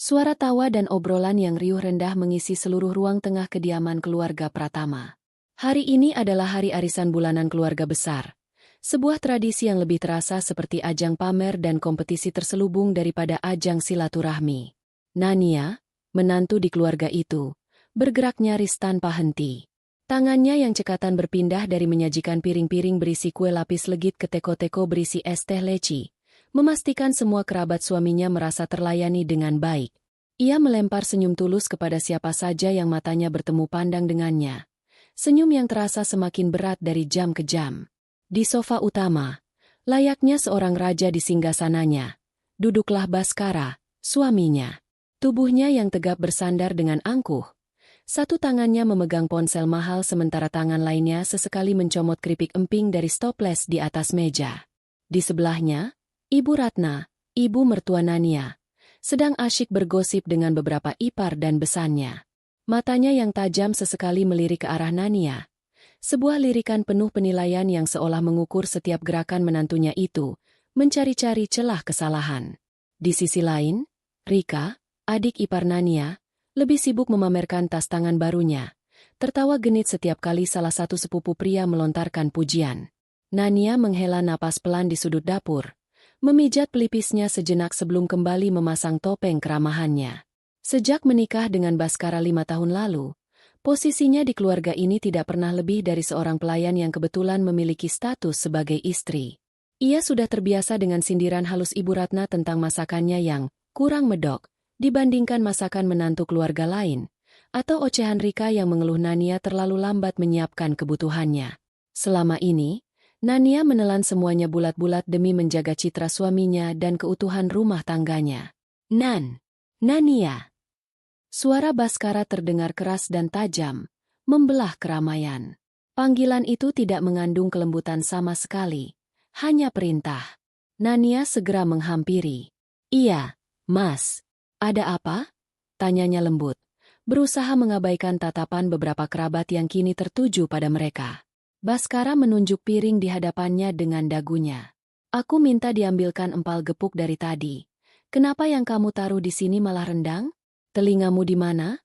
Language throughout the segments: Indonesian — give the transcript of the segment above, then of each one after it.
Suara tawa dan obrolan yang riuh rendah mengisi seluruh ruang tengah kediaman keluarga Pratama. Hari ini adalah hari arisan bulanan keluarga besar. Sebuah tradisi yang lebih terasa seperti ajang pamer dan kompetisi terselubung daripada ajang silaturahmi. Nania, menantu di keluarga itu, bergerak nyaris tanpa henti. Tangannya yang cekatan berpindah dari menyajikan piring-piring berisi kue lapis legit ke teko-teko berisi es teh leci, memastikan semua kerabat suaminya merasa terlayani dengan baik. Ia melempar senyum tulus kepada siapa saja yang matanya bertemu pandang dengannya. Senyum yang terasa semakin berat dari jam ke jam. Di sofa utama, layaknya seorang raja di singgasananya, duduklah Baskara, suaminya. Tubuhnya yang tegap bersandar dengan angkuh. Satu tangannya memegang ponsel mahal sementara tangan lainnya sesekali mencomot keripik emping dari stoples di atas meja. Di sebelahnya, Ibu Ratna, ibu mertua Nania, sedang asyik bergosip dengan beberapa ipar dan besannya. Matanya yang tajam sesekali melirik ke arah Nania. Sebuah lirikan penuh penilaian yang seolah mengukur setiap gerakan menantunya itu, mencari-cari celah kesalahan. Di sisi lain, Rika, adik ipar Nania, lebih sibuk memamerkan tas tangan barunya. Tertawa genit setiap kali salah satu sepupu pria melontarkan pujian. Nania menghela napas pelan di sudut dapur, memijat pelipisnya sejenak sebelum kembali memasang topeng keramahannya. Sejak menikah dengan Baskara 5 tahun lalu, posisinya di keluarga ini tidak pernah lebih dari seorang pelayan yang kebetulan memiliki status sebagai istri. Ia sudah terbiasa dengan sindiran halus Ibu Ratna tentang masakannya yang kurang medok dibandingkan masakan menantu keluarga lain, atau ocehan Rika yang mengeluh Nania terlalu lambat menyiapkan kebutuhannya. Selama ini, Nania menelan semuanya bulat-bulat demi menjaga citra suaminya dan keutuhan rumah tangganya. Nania. Suara Baskara terdengar keras dan tajam, membelah keramaian. Panggilan itu tidak mengandung kelembutan sama sekali, hanya perintah. Nania segera menghampiri. "Iya, Mas. Ada apa?" tanyanya lembut, berusaha mengabaikan tatapan beberapa kerabat yang kini tertuju pada mereka. Baskara menunjuk piring di hadapannya dengan dagunya. "Aku minta diambilkan empal gepuk dari tadi. Kenapa yang kamu taruh di sini malah rendang? Telingamu di mana?"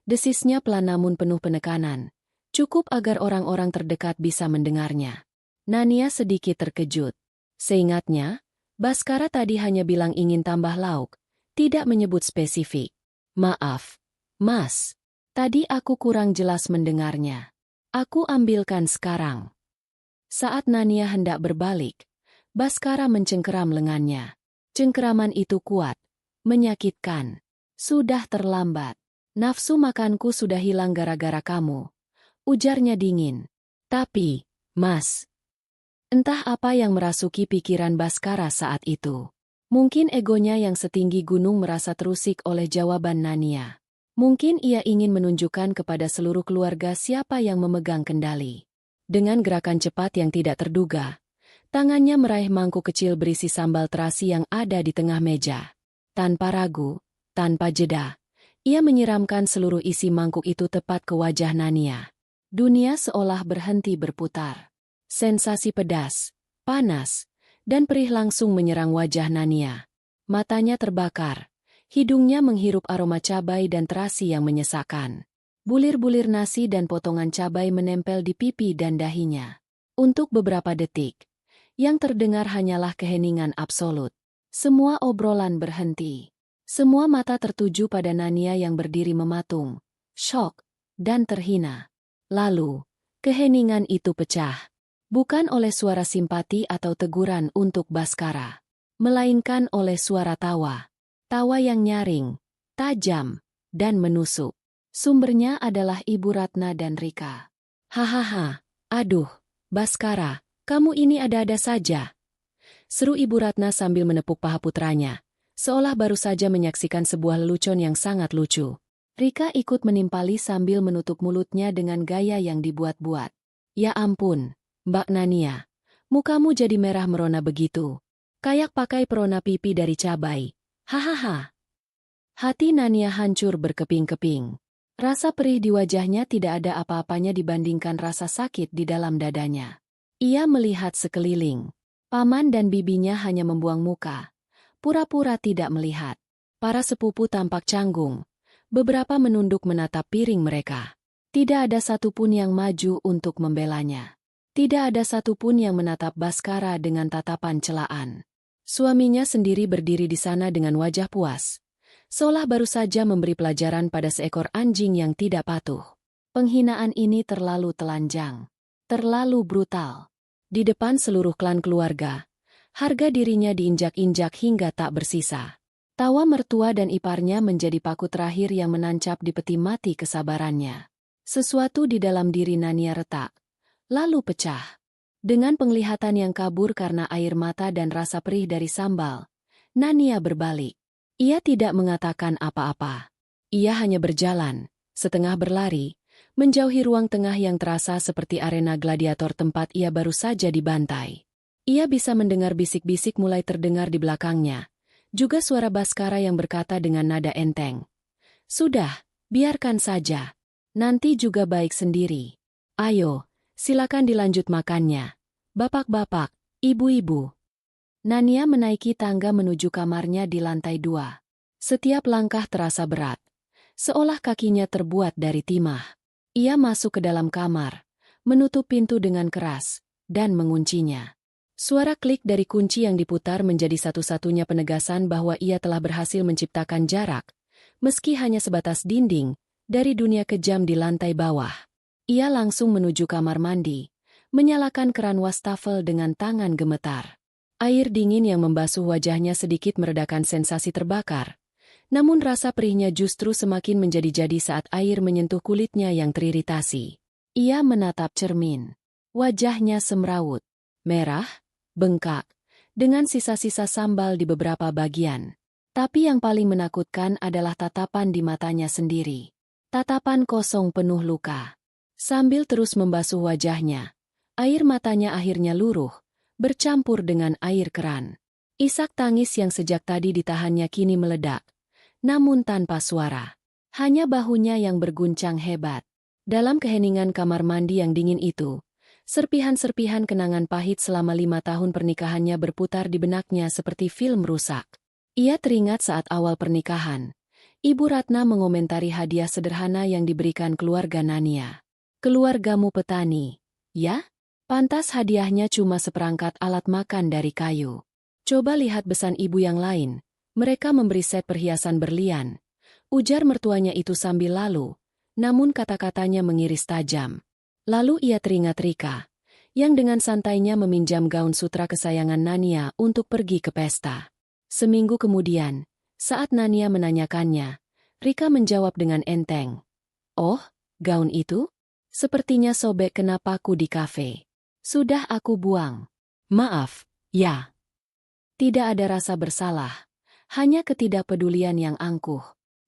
Desisnya pelan namun penuh penekanan. Cukup agar orang-orang terdekat bisa mendengarnya. Nania sedikit terkejut. Seingatnya, Baskara tadi hanya bilang ingin tambah lauk, tidak menyebut spesifik. "Maaf, Mas. Tadi aku kurang jelas mendengarnya. Aku ambilkan sekarang." Saat Nania hendak berbalik, Baskara mencengkeram lengannya. Cengkeraman itu kuat, menyakitkan. "Sudah terlambat. Nafsu makanku sudah hilang gara-gara kamu," ujarnya dingin. "Tapi, Mas..." Entah apa yang merasuki pikiran Baskara saat itu. Mungkin egonya yang setinggi gunung merasa terusik oleh jawaban Nania. Mungkin ia ingin menunjukkan kepada seluruh keluarga siapa yang memegang kendali. Dengan gerakan cepat yang tidak terduga, tangannya meraih mangkuk kecil berisi sambal terasi yang ada di tengah meja. Tanpa ragu, tanpa jeda, ia menyiramkan seluruh isi mangkuk itu tepat ke wajah Nania. Dunia seolah berhenti berputar. Sensasi pedas, panas, dan perih langsung menyerang wajah Nania. Matanya terbakar, hidungnya menghirup aroma cabai dan terasi yang menyesakkan. Bulir-bulir nasi dan potongan cabai menempel di pipi dan dahinya. Untuk beberapa detik, yang terdengar hanyalah keheningan absolut. Semua obrolan berhenti. Semua mata tertuju pada Nania yang berdiri mematung, syok, dan terhina. Lalu, keheningan itu pecah. Bukan oleh suara simpati atau teguran untuk Baskara, melainkan oleh suara tawa. Tawa yang nyaring, tajam, dan menusuk. Sumbernya adalah Ibu Ratna dan Rika. "Hahaha, aduh, Baskara, kamu ini ada-ada saja," seru Ibu Ratna sambil menepuk paha putranya, seolah baru saja menyaksikan sebuah lelucon yang sangat lucu. Rika ikut menimpali sambil menutup mulutnya dengan gaya yang dibuat-buat. "Ya ampun, Mbak Nania, mukamu jadi merah merona begitu. Kayak pakai perona pipi dari cabai. Hahaha." Hati Nania hancur berkeping-keping. Rasa perih di wajahnya tidak ada apa-apanya dibandingkan rasa sakit di dalam dadanya. Ia melihat sekeliling. Paman dan bibinya hanya membuang muka, pura-pura tidak melihat. Para sepupu tampak canggung. Beberapa menunduk menatap piring mereka. Tidak ada satupun yang maju untuk membelanya. Tidak ada satupun yang menatap Baskara dengan tatapan celaan. Suaminya sendiri berdiri di sana dengan wajah puas, seolah baru saja memberi pelajaran pada seekor anjing yang tidak patuh. Penghinaan ini terlalu telanjang, terlalu brutal. Di depan seluruh klan keluarga, harga dirinya diinjak-injak hingga tak bersisa. Tawa mertua dan iparnya menjadi paku terakhir yang menancap di peti mati kesabarannya. Sesuatu di dalam diri Nania retak, lalu pecah. Dengan penglihatan yang kabur karena air mata dan rasa perih dari sambal, Nania berbalik. Ia tidak mengatakan apa-apa. Ia hanya berjalan, setengah berlari, menjauhi ruang tengah yang terasa seperti arena gladiator tempat ia baru saja dibantai. Ia bisa mendengar bisik-bisik mulai terdengar di belakangnya. Juga suara Baskara yang berkata dengan nada enteng. Sudah, biarkan saja. Nanti juga baik sendiri. Ayo, silakan dilanjut makannya. Bapak-bapak, ibu-ibu. Nania menaiki tangga menuju kamarnya di lantai 2. Setiap langkah terasa berat. Seolah kakinya terbuat dari timah. Ia masuk ke dalam kamar, menutup pintu dengan keras, dan menguncinya. Suara klik dari kunci yang diputar menjadi satu-satunya penegasan bahwa ia telah berhasil menciptakan jarak, meski hanya sebatas dinding, dari dunia kejam di lantai bawah. Ia langsung menuju kamar mandi, menyalakan keran wastafel dengan tangan gemetar. Air dingin yang membasuh wajahnya sedikit meredakan sensasi terbakar, namun rasa perihnya justru semakin menjadi-jadi saat air menyentuh kulitnya yang teriritasi. Ia menatap cermin. Wajahnya semrawut, merah, bengkak, dengan sisa-sisa sambal di beberapa bagian. Tapi yang paling menakutkan adalah tatapan di matanya sendiri. Tatapan kosong penuh luka. Sambil terus membasuh wajahnya, air matanya akhirnya luruh, bercampur dengan air keran. Isak tangis yang sejak tadi ditahannya kini meledak, namun tanpa suara. Hanya bahunya yang berguncang hebat. Dalam keheningan kamar mandi yang dingin itu, serpihan-serpihan kenangan pahit selama 5 tahun pernikahannya berputar di benaknya seperti film rusak. Ia teringat saat awal pernikahan, Ibu Ratna mengomentari hadiah sederhana yang diberikan keluarga Nania. Keluargamu petani, ya? Pantas hadiahnya cuma seperangkat alat makan dari kayu. Coba lihat besan ibu yang lain, mereka memberi set perhiasan berlian. Ujar mertuanya itu sambil lalu, namun kata-katanya mengiris tajam. Lalu ia teringat Rika, yang dengan santainya meminjam gaun sutra kesayangan Nania untuk pergi ke pesta. Seminggu kemudian, saat Nania menanyakannya, Rika menjawab dengan enteng. Oh, gaun itu? Sepertinya sobek kena paku di kafe. Sudah aku buang. Maaf, ya. Tidak ada rasa bersalah, hanya ketidakpedulian yang angkuh.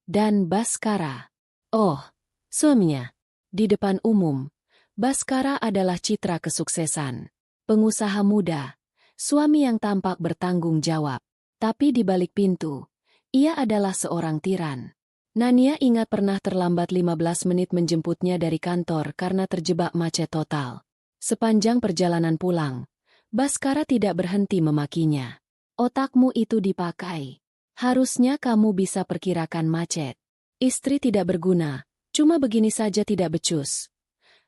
Dan Baskara. Oh, suaminya. Di depan umum, Baskara adalah citra kesuksesan. Pengusaha muda, suami yang tampak bertanggung jawab. Tapi di balik pintu, ia adalah seorang tiran. Nania ingat pernah terlambat 15 menit menjemputnya dari kantor karena terjebak macet total. Sepanjang perjalanan pulang, Baskara tidak berhenti memakinya. Otakmu itu dipakai. Harusnya kamu bisa perkirakan macet. Istri tidak berguna, cuma begini saja tidak becus.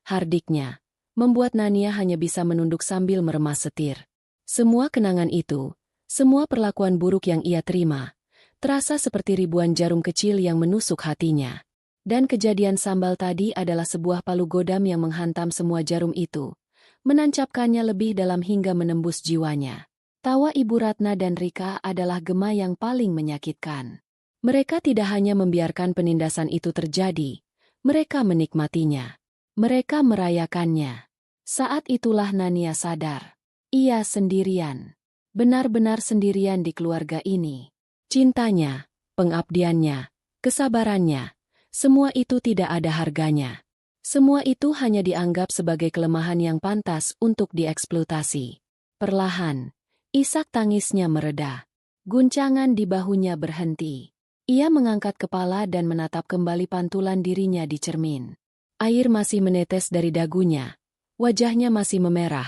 Hardiknya, membuat Nania hanya bisa menunduk sambil meremas setir. Semua kenangan itu, semua perlakuan buruk yang ia terima, terasa seperti ribuan jarum kecil yang menusuk hatinya. Dan kejadian sambal tadi adalah sebuah palu godam yang menghantam semua jarum itu, menancapkannya lebih dalam hingga menembus jiwanya. Tawa Ibu Ratna dan Rika adalah gema yang paling menyakitkan. Mereka tidak hanya membiarkan penindasan itu terjadi, mereka menikmatinya. Mereka merayakannya. Saat itulah Nania sadar. Ia sendirian. Benar-benar sendirian di keluarga ini. Cintanya, pengabdiannya, kesabarannya, semua itu tidak ada harganya. Semua itu hanya dianggap sebagai kelemahan yang pantas untuk dieksploitasi. Perlahan, isak tangisnya mereda. Guncangan di bahunya berhenti. Ia mengangkat kepala dan menatap kembali pantulan dirinya di cermin. Air masih menetes dari dagunya. Wajahnya masih memerah,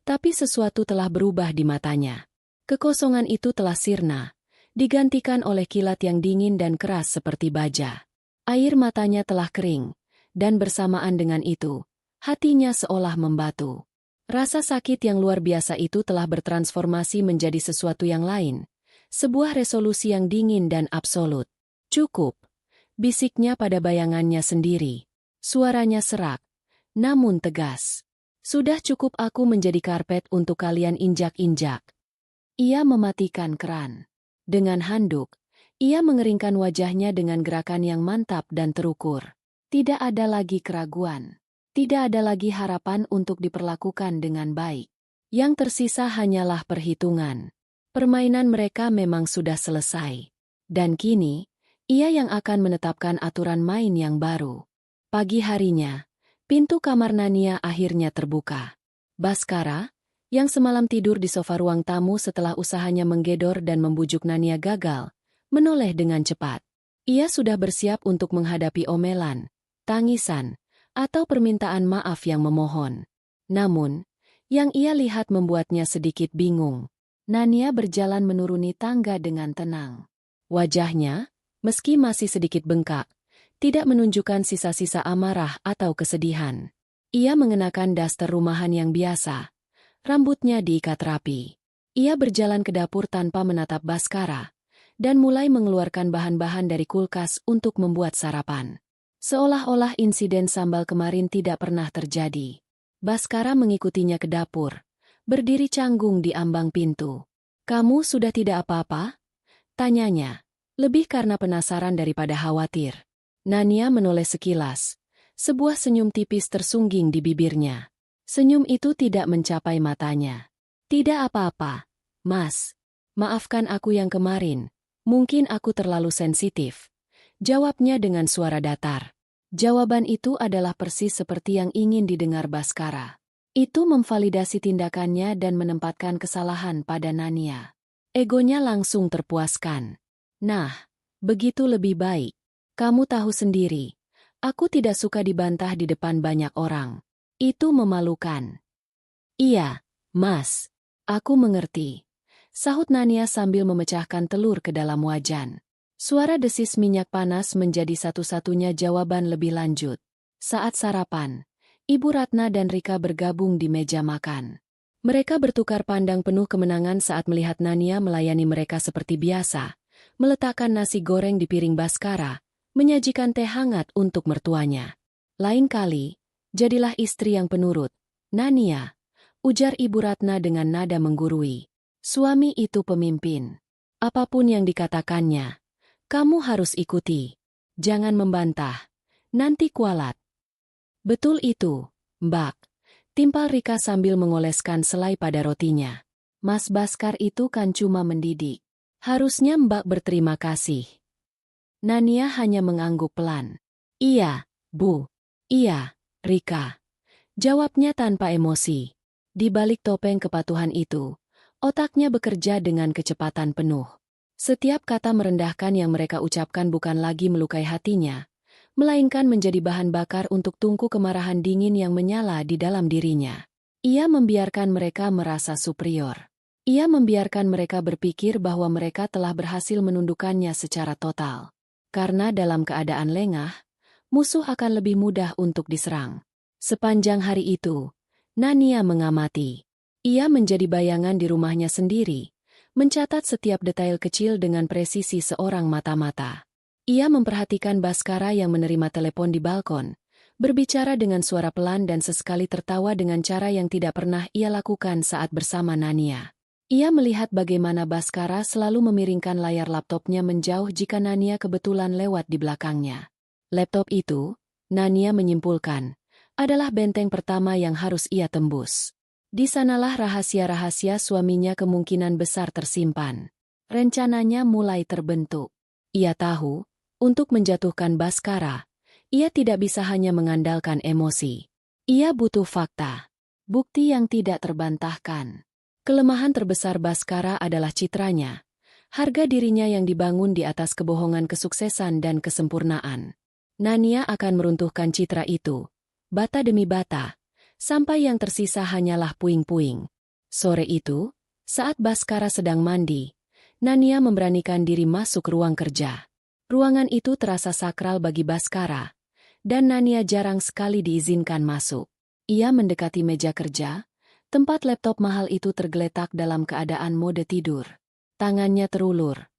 tapi sesuatu telah berubah di matanya. Kekosongan itu telah sirna. digantikan oleh kilat yang dingin dan keras seperti baja. Air matanya telah kering, dan bersamaan dengan itu, hatinya seolah membatu. Rasa sakit yang luar biasa itu telah bertransformasi menjadi sesuatu yang lain, sebuah resolusi yang dingin dan absolut. "Cukup," bisiknya pada bayangannya sendiri. Suaranya serak, namun tegas. "Sudah cukup aku menjadi karpet untuk kalian injak-injak." Ia mematikan keran. Dengan handuk, ia mengeringkan wajahnya dengan gerakan yang mantap dan terukur. Tidak ada lagi keraguan. Tidak ada lagi harapan untuk diperlakukan dengan baik. Yang tersisa hanyalah perhitungan. Permainan mereka memang sudah selesai. Dan kini, ia yang akan menetapkan aturan main yang baru. Pagi harinya, pintu kamar Nania akhirnya terbuka. Baskara, yang semalam tidur di sofa ruang tamu setelah usahanya menggedor dan membujuk Nania gagal, menoleh dengan cepat. Ia sudah bersiap untuk menghadapi omelan, tangisan, atau permintaan maaf yang memohon. Namun, yang ia lihat membuatnya sedikit bingung. Nania berjalan menuruni tangga dengan tenang. Wajahnya, meski masih sedikit bengkak, tidak menunjukkan sisa-sisa amarah atau kesedihan. Ia mengenakan daster rumahan yang biasa. Rambutnya diikat rapi. Ia berjalan ke dapur tanpa menatap Baskara, dan mulai mengeluarkan bahan-bahan dari kulkas untuk membuat sarapan. Seolah-olah insiden sambal kemarin tidak pernah terjadi. Baskara mengikutinya ke dapur, berdiri canggung di ambang pintu. "Kamu sudah tidak apa-apa?" tanyanya, lebih karena penasaran daripada khawatir. Nania menoleh sekilas. Sebuah senyum tipis tersungging di bibirnya. Senyum itu tidak mencapai matanya. "Tidak apa-apa, Mas. Maafkan aku yang kemarin. Mungkin aku terlalu sensitif," jawabnya dengan suara datar. Jawaban itu adalah persis seperti yang ingin didengar Baskara. Itu memvalidasi tindakannya dan menempatkan kesalahan pada Nania. Egonya langsung terpuaskan. "Nah, begitu lebih baik. Kamu tahu sendiri, aku tidak suka dibantah di depan banyak orang. Itu memalukan." "Iya, Mas. Aku mengerti," sahut Nania sambil memecahkan telur ke dalam wajan. Suara desis minyak panas menjadi satu-satunya jawaban lebih lanjut. Saat sarapan, Ibu Ratna dan Rika bergabung di meja makan. Mereka bertukar pandang penuh kemenangan saat melihat Nania melayani mereka seperti biasa, meletakkan nasi goreng di piring Baskara, menyajikan teh hangat untuk mertuanya. "Lain kali, jadilah istri yang penurut, Nania," ujar Ibu Ratna dengan nada menggurui. "Suami itu pemimpin. Apapun yang dikatakannya, kamu harus ikuti. Jangan membantah. Nanti kualat." "Betul itu, Mbak," timpal Rika sambil mengoleskan selai pada rotinya. "Mas Baskar itu kan cuma mendidik. Harusnya Mbak berterima kasih." Nania hanya mengangguk pelan. "Iya, Bu. Iya, Rika," jawabnya tanpa emosi. Di balik topeng kepatuhan itu, otaknya bekerja dengan kecepatan penuh. Setiap kata merendahkan yang mereka ucapkan bukan lagi melukai hatinya, melainkan menjadi bahan bakar untuk tungku kemarahan dingin yang menyala di dalam dirinya. Ia membiarkan mereka merasa superior. Ia membiarkan mereka berpikir bahwa mereka telah berhasil menundukkannya secara total. Karena dalam keadaan lengah, musuh akan lebih mudah untuk diserang. Sepanjang hari itu, Nania mengamati. Ia menjadi bayangan di rumahnya sendiri, mencatat setiap detail kecil dengan presisi seorang mata-mata. Ia memperhatikan Baskara yang menerima telepon di balkon, berbicara dengan suara pelan dan sesekali tertawa dengan cara yang tidak pernah ia lakukan saat bersama Nania. Ia melihat bagaimana Baskara selalu memiringkan layar laptopnya menjauh jika Nania kebetulan lewat di belakangnya. Laptop itu, Nania menyimpulkan, adalah benteng pertama yang harus ia tembus. Di sanalah rahasia-rahasia suaminya kemungkinan besar tersimpan. Rencananya mulai terbentuk. Ia tahu, untuk menjatuhkan Baskara, ia tidak bisa hanya mengandalkan emosi. Ia butuh fakta, bukti yang tidak terbantahkan. Kelemahan terbesar Baskara adalah citranya, harga dirinya yang dibangun di atas kebohongan kesuksesan dan kesempurnaan. Nania akan meruntuhkan citra itu, bata demi bata, sampai yang tersisa hanyalah puing-puing. Sore itu, saat Baskara sedang mandi, Nania memberanikan diri masuk ruang kerja. Ruangan itu terasa sakral bagi Baskara, dan Nania jarang sekali diizinkan masuk. Ia mendekati meja kerja, tempat laptop mahal itu tergeletak dalam keadaan mode tidur. Tangannya terulur,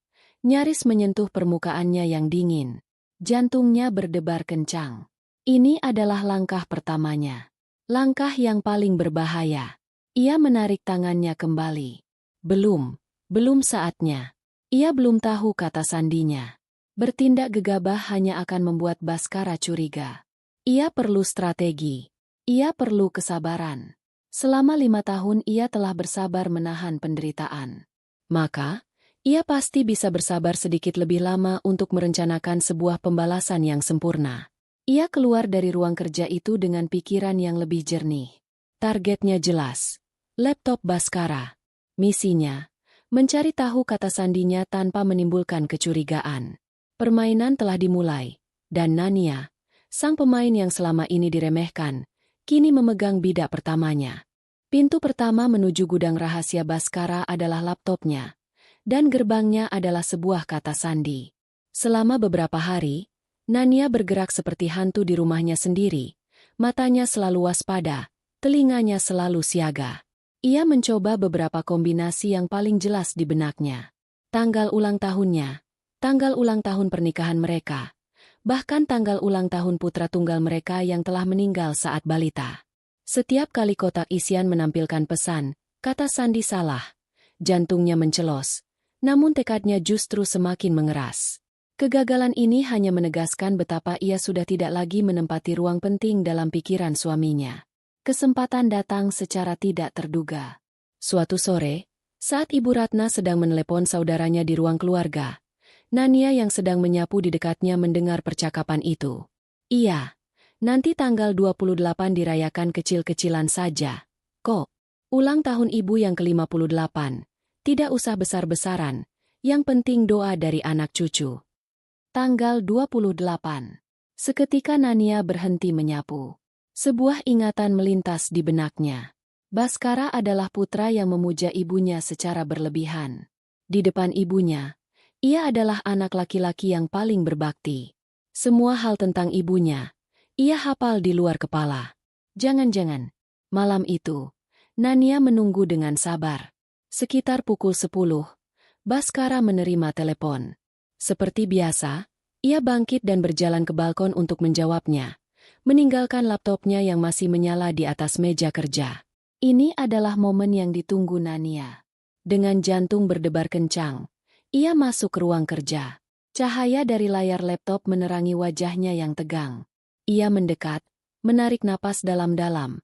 nyaris menyentuh permukaannya yang dingin. Jantungnya berdebar kencang. Ini adalah langkah pertamanya. Langkah yang paling berbahaya. Ia menarik tangannya kembali. Belum saatnya. Ia belum tahu kata sandinya. Bertindak gegabah hanya akan membuat Baskara curiga. Ia perlu strategi. Ia perlu kesabaran. Selama 5 tahun ia telah bersabar menahan penderitaan. Maka, ia pasti bisa bersabar sedikit lebih lama untuk merencanakan sebuah pembalasan yang sempurna. Ia keluar dari ruang kerja itu dengan pikiran yang lebih jernih. Targetnya jelas. Laptop Baskara. Misinya, mencari tahu kata sandinya tanpa menimbulkan kecurigaan. Permainan telah dimulai, dan Nania, sang pemain yang selama ini diremehkan, kini memegang bidak pertamanya. Pintu pertama menuju gudang rahasia Baskara adalah laptopnya. Dan gerbangnya adalah sebuah kata sandi. Selama beberapa hari, Nania bergerak seperti hantu di rumahnya sendiri. Matanya selalu waspada, telinganya selalu siaga. Ia mencoba beberapa kombinasi yang paling jelas di benaknya. Tanggal ulang tahunnya, tanggal ulang tahun pernikahan mereka, bahkan tanggal ulang tahun putra tunggal mereka yang telah meninggal saat balita. Setiap kali kotak isian menampilkan pesan, kata sandi salah. Jantungnya mencelos. Namun tekadnya justru semakin mengeras. Kegagalan ini hanya menegaskan betapa ia sudah tidak lagi menempati ruang penting dalam pikiran suaminya. Kesempatan datang secara tidak terduga. Suatu sore, saat Ibu Ratna sedang menelepon saudaranya di ruang keluarga, Nania yang sedang menyapu di dekatnya mendengar percakapan itu. Iya, nanti tanggal 28 dirayakan kecil-kecilan saja. Kok, ulang tahun ibu yang ke-58. Tidak usah besar-besaran, yang penting doa dari anak cucu. Tanggal 28. Seketika Nania berhenti menyapu. Sebuah ingatan melintas di benaknya. Baskara adalah putra yang memuja ibunya secara berlebihan. Di depan ibunya, ia adalah anak laki-laki yang paling berbakti. Semua hal tentang ibunya, ia hafal di luar kepala. Jangan-jangan, malam itu, Nania menunggu dengan sabar. Sekitar pukul 10, Baskara menerima telepon. Seperti biasa, ia bangkit dan berjalan ke balkon untuk menjawabnya, meninggalkan laptopnya yang masih menyala di atas meja kerja. Ini adalah momen yang ditunggu Nania. Dengan jantung berdebar kencang, ia masuk ke ruang kerja. Cahaya dari layar laptop menerangi wajahnya yang tegang. Ia mendekat, menarik napas dalam-dalam,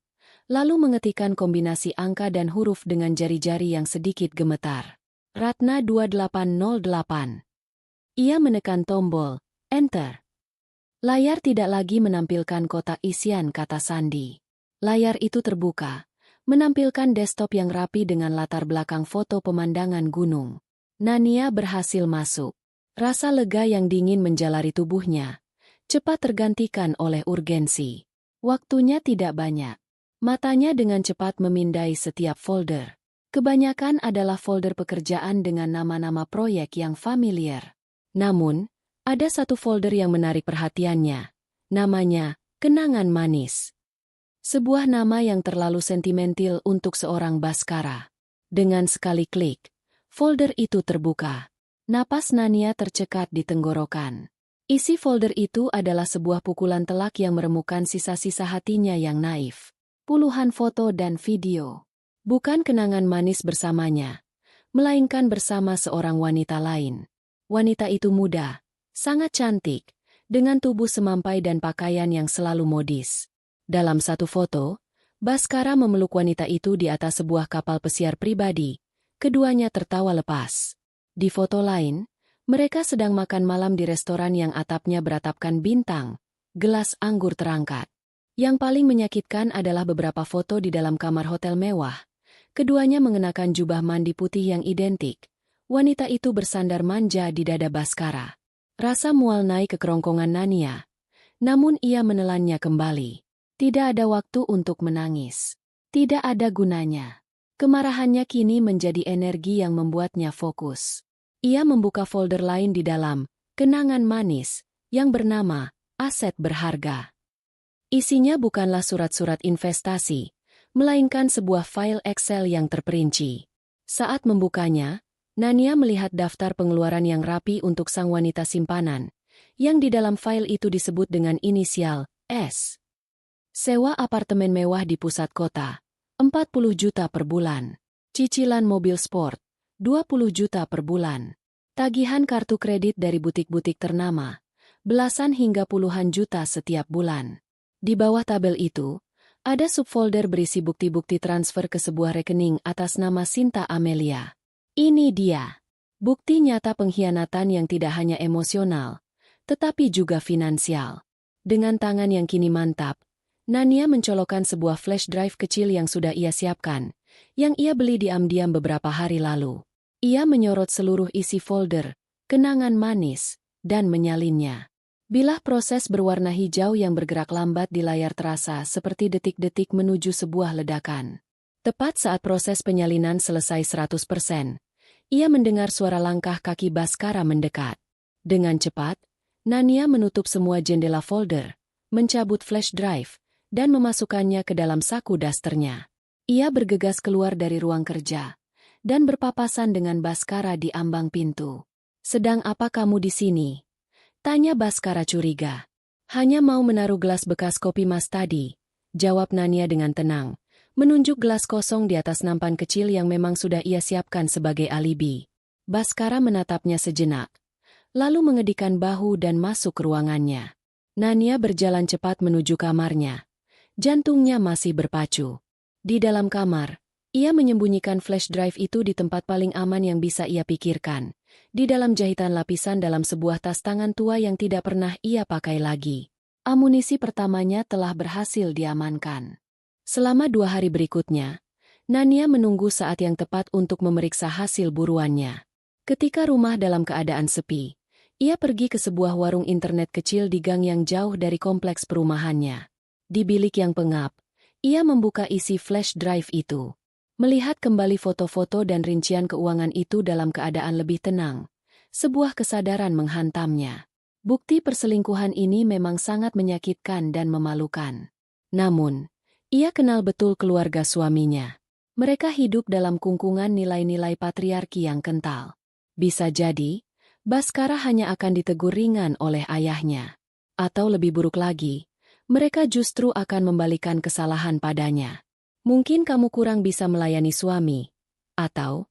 lalu mengetikkan kombinasi angka dan huruf dengan jari-jari yang sedikit gemetar. Ratna 2808. Ia menekan tombol, Enter. Layar tidak lagi menampilkan kotak isian kata sandi. Layar itu terbuka, menampilkan desktop yang rapi dengan latar belakang foto pemandangan gunung. Nania berhasil masuk. Rasa lega yang dingin menjalari tubuhnya, cepat tergantikan oleh urgensi. Waktunya tidak banyak. Matanya dengan cepat memindai setiap folder. Kebanyakan adalah folder pekerjaan dengan nama-nama proyek yang familiar. Namun, ada satu folder yang menarik perhatiannya. Namanya, Kenangan Manis. Sebuah nama yang terlalu sentimental untuk seorang Baskara. Dengan sekali klik, folder itu terbuka. Napas Nania tercekat di tenggorokan. Isi folder itu adalah sebuah pukulan telak yang meremukkan sisa-sisa hatinya yang naif. Puluhan foto dan video. Bukan kenangan manis bersamanya, melainkan bersama seorang wanita lain. Wanita itu muda, sangat cantik, dengan tubuh semampai dan pakaian yang selalu modis. Dalam satu foto, Baskara memeluk wanita itu di atas sebuah kapal pesiar pribadi. Keduanya tertawa lepas. Di foto lain, mereka sedang makan malam di restoran yang atapnya beratapkan bintang, gelas anggur terangkat. Yang paling menyakitkan adalah beberapa foto di dalam kamar hotel mewah. Keduanya mengenakan jubah mandi putih yang identik. Wanita itu bersandar manja di dada Baskara. Rasa mual naik ke kerongkongan Nania. Namun ia menelannya kembali. Tidak ada waktu untuk menangis. Tidak ada gunanya. Kemarahannya kini menjadi energi yang membuatnya fokus. Ia membuka folder lain di dalam, kenangan manis, yang bernama aset berharga. Isinya bukanlah surat-surat investasi, melainkan sebuah file Excel yang terperinci. Saat membukanya, Nania melihat daftar pengeluaran yang rapi untuk sang wanita simpanan, yang di dalam file itu disebut dengan inisial S. Sewa apartemen mewah di pusat kota, 40 juta per bulan. Cicilan mobil sport, 20 juta per bulan. Tagihan kartu kredit dari butik-butik ternama, belasan hingga puluhan juta setiap bulan. Di bawah tabel itu, ada subfolder berisi bukti-bukti transfer ke sebuah rekening atas nama Sinta Amelia. Ini dia, bukti nyata pengkhianatan yang tidak hanya emosional, tetapi juga finansial. Dengan tangan yang kini mantap, Nania mencolokkan sebuah flash drive kecil yang sudah ia siapkan, yang ia beli diam-diam beberapa hari lalu. Ia menyorot seluruh isi folder, kenangan manis, dan menyalinnya. Bilah proses berwarna hijau yang bergerak lambat di layar terasa seperti detik-detik menuju sebuah ledakan. Tepat saat proses penyalinan selesai 100%, ia mendengar suara langkah kaki Baskara mendekat. Dengan cepat, Nania menutup semua jendela folder, mencabut flash drive, dan memasukkannya ke dalam saku dasternya. Ia bergegas keluar dari ruang kerja, dan berpapasan dengan Baskara di ambang pintu. "Sedang apa kamu di sini?" tanya Baskara curiga. "Hanya mau menaruh gelas bekas kopi mas tadi," jawab Nania dengan tenang, menunjuk gelas kosong di atas nampan kecil yang memang sudah ia siapkan sebagai alibi. Baskara menatapnya sejenak, lalu mengedikan bahu dan masuk ke ruangannya. Nania berjalan cepat menuju kamarnya. Jantungnya masih berpacu. Di dalam kamar, ia menyembunyikan flash drive itu di tempat paling aman yang bisa ia pikirkan, di dalam jahitan lapisan dalam sebuah tas tangan tua yang tidak pernah ia pakai lagi. Amunisi pertamanya telah berhasil diamankan. Selama 2 hari berikutnya, Nania menunggu saat yang tepat untuk memeriksa hasil buruannya. Ketika rumah dalam keadaan sepi, ia pergi ke sebuah warung internet kecil di gang yang jauh dari kompleks perumahannya. Di bilik yang pengap, ia membuka isi flash drive itu. Melihat kembali foto-foto dan rincian keuangan itu dalam keadaan lebih tenang, sebuah kesadaran menghantamnya. Bukti perselingkuhan ini memang sangat menyakitkan dan memalukan. Namun, ia kenal betul keluarga suaminya. Mereka hidup dalam kungkungan nilai-nilai patriarki yang kental. Bisa jadi, Baskara hanya akan ditegur ringan oleh ayahnya. Atau lebih buruk lagi, mereka justru akan membalikan kesalahan padanya. "Mungkin kamu kurang bisa melayani suami." Atau,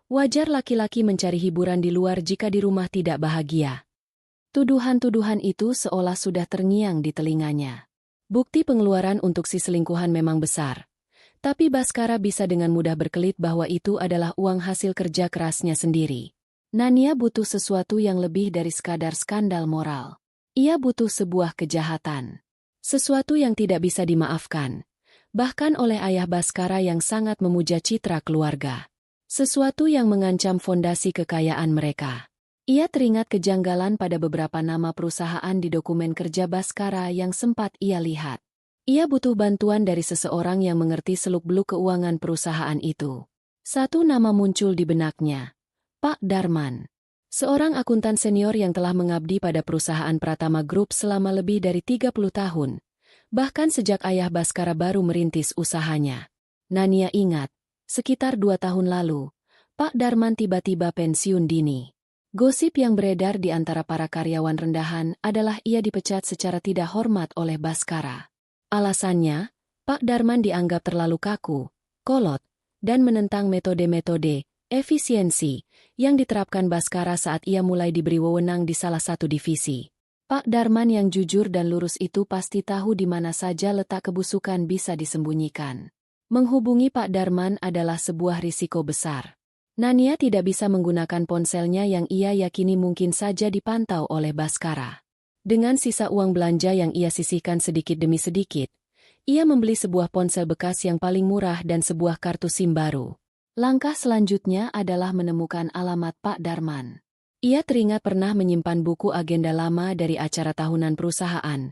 "Wajar laki-laki mencari hiburan di luar jika di rumah tidak bahagia." Tuduhan-tuduhan itu seolah sudah terngiang di telinganya. Bukti pengeluaran untuk si selingkuhan memang besar. Tapi Baskara bisa dengan mudah berkelit bahwa itu adalah uang hasil kerja kerasnya sendiri. Nania butuh sesuatu yang lebih dari sekadar skandal moral. Ia butuh sebuah kejahatan. Sesuatu yang tidak bisa dimaafkan. Bahkan oleh ayah Baskara yang sangat memuja citra keluarga. Sesuatu yang mengancam fondasi kekayaan mereka. Ia teringat kejanggalan pada beberapa nama perusahaan di dokumen kerja Baskara yang sempat ia lihat. Ia butuh bantuan dari seseorang yang mengerti seluk-beluk keuangan perusahaan itu. Satu nama muncul di benaknya, Pak Darman. Seorang akuntan senior yang telah mengabdi pada perusahaan Pratama Group selama lebih dari 30 tahun. Bahkan sejak ayah Baskara baru merintis usahanya. Nania ingat, sekitar 2 tahun lalu, Pak Darman tiba-tiba pensiun dini. Gosip yang beredar di antara para karyawan rendahan adalah ia dipecat secara tidak hormat oleh Baskara. Alasannya, Pak Darman dianggap terlalu kaku, kolot, dan menentang metode-metode efisiensi yang diterapkan Baskara saat ia mulai diberi wewenang di salah satu divisi. Pak Darman yang jujur dan lurus itu pasti tahu di mana saja letak kebusukan bisa disembunyikan. Menghubungi Pak Darman adalah sebuah risiko besar. Nania tidak bisa menggunakan ponselnya yang ia yakini mungkin saja dipantau oleh Baskara. Dengan sisa uang belanja yang ia sisihkan sedikit demi sedikit, ia membeli sebuah ponsel bekas yang paling murah dan sebuah kartu SIM baru. Langkah selanjutnya adalah menemukan alamat Pak Darman. Ia teringat pernah menyimpan buku agenda lama dari acara tahunan perusahaan,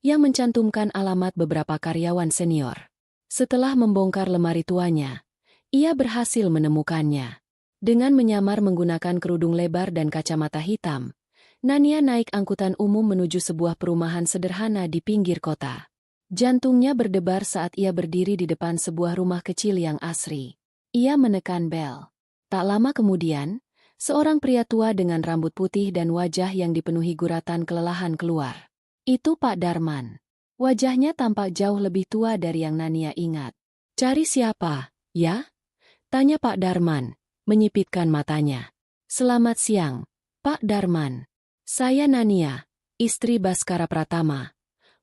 yang mencantumkan alamat beberapa karyawan senior. Setelah membongkar lemari tuanya, ia berhasil menemukannya. Dengan menyamar menggunakan kerudung lebar dan kacamata hitam, Nania naik angkutan umum menuju sebuah perumahan sederhana di pinggir kota. Jantungnya berdebar saat ia berdiri di depan sebuah rumah kecil yang asri. Ia menekan bel. Tak lama kemudian, seorang pria tua dengan rambut putih dan wajah yang dipenuhi guratan kelelahan keluar. Itu Pak Darman. Wajahnya tampak jauh lebih tua dari yang Nania ingat. "Cari siapa, ya?" tanya Pak Darman, menyipitkan matanya. "Selamat siang, Pak Darman. Saya Nania, istri Baskara Pratama,"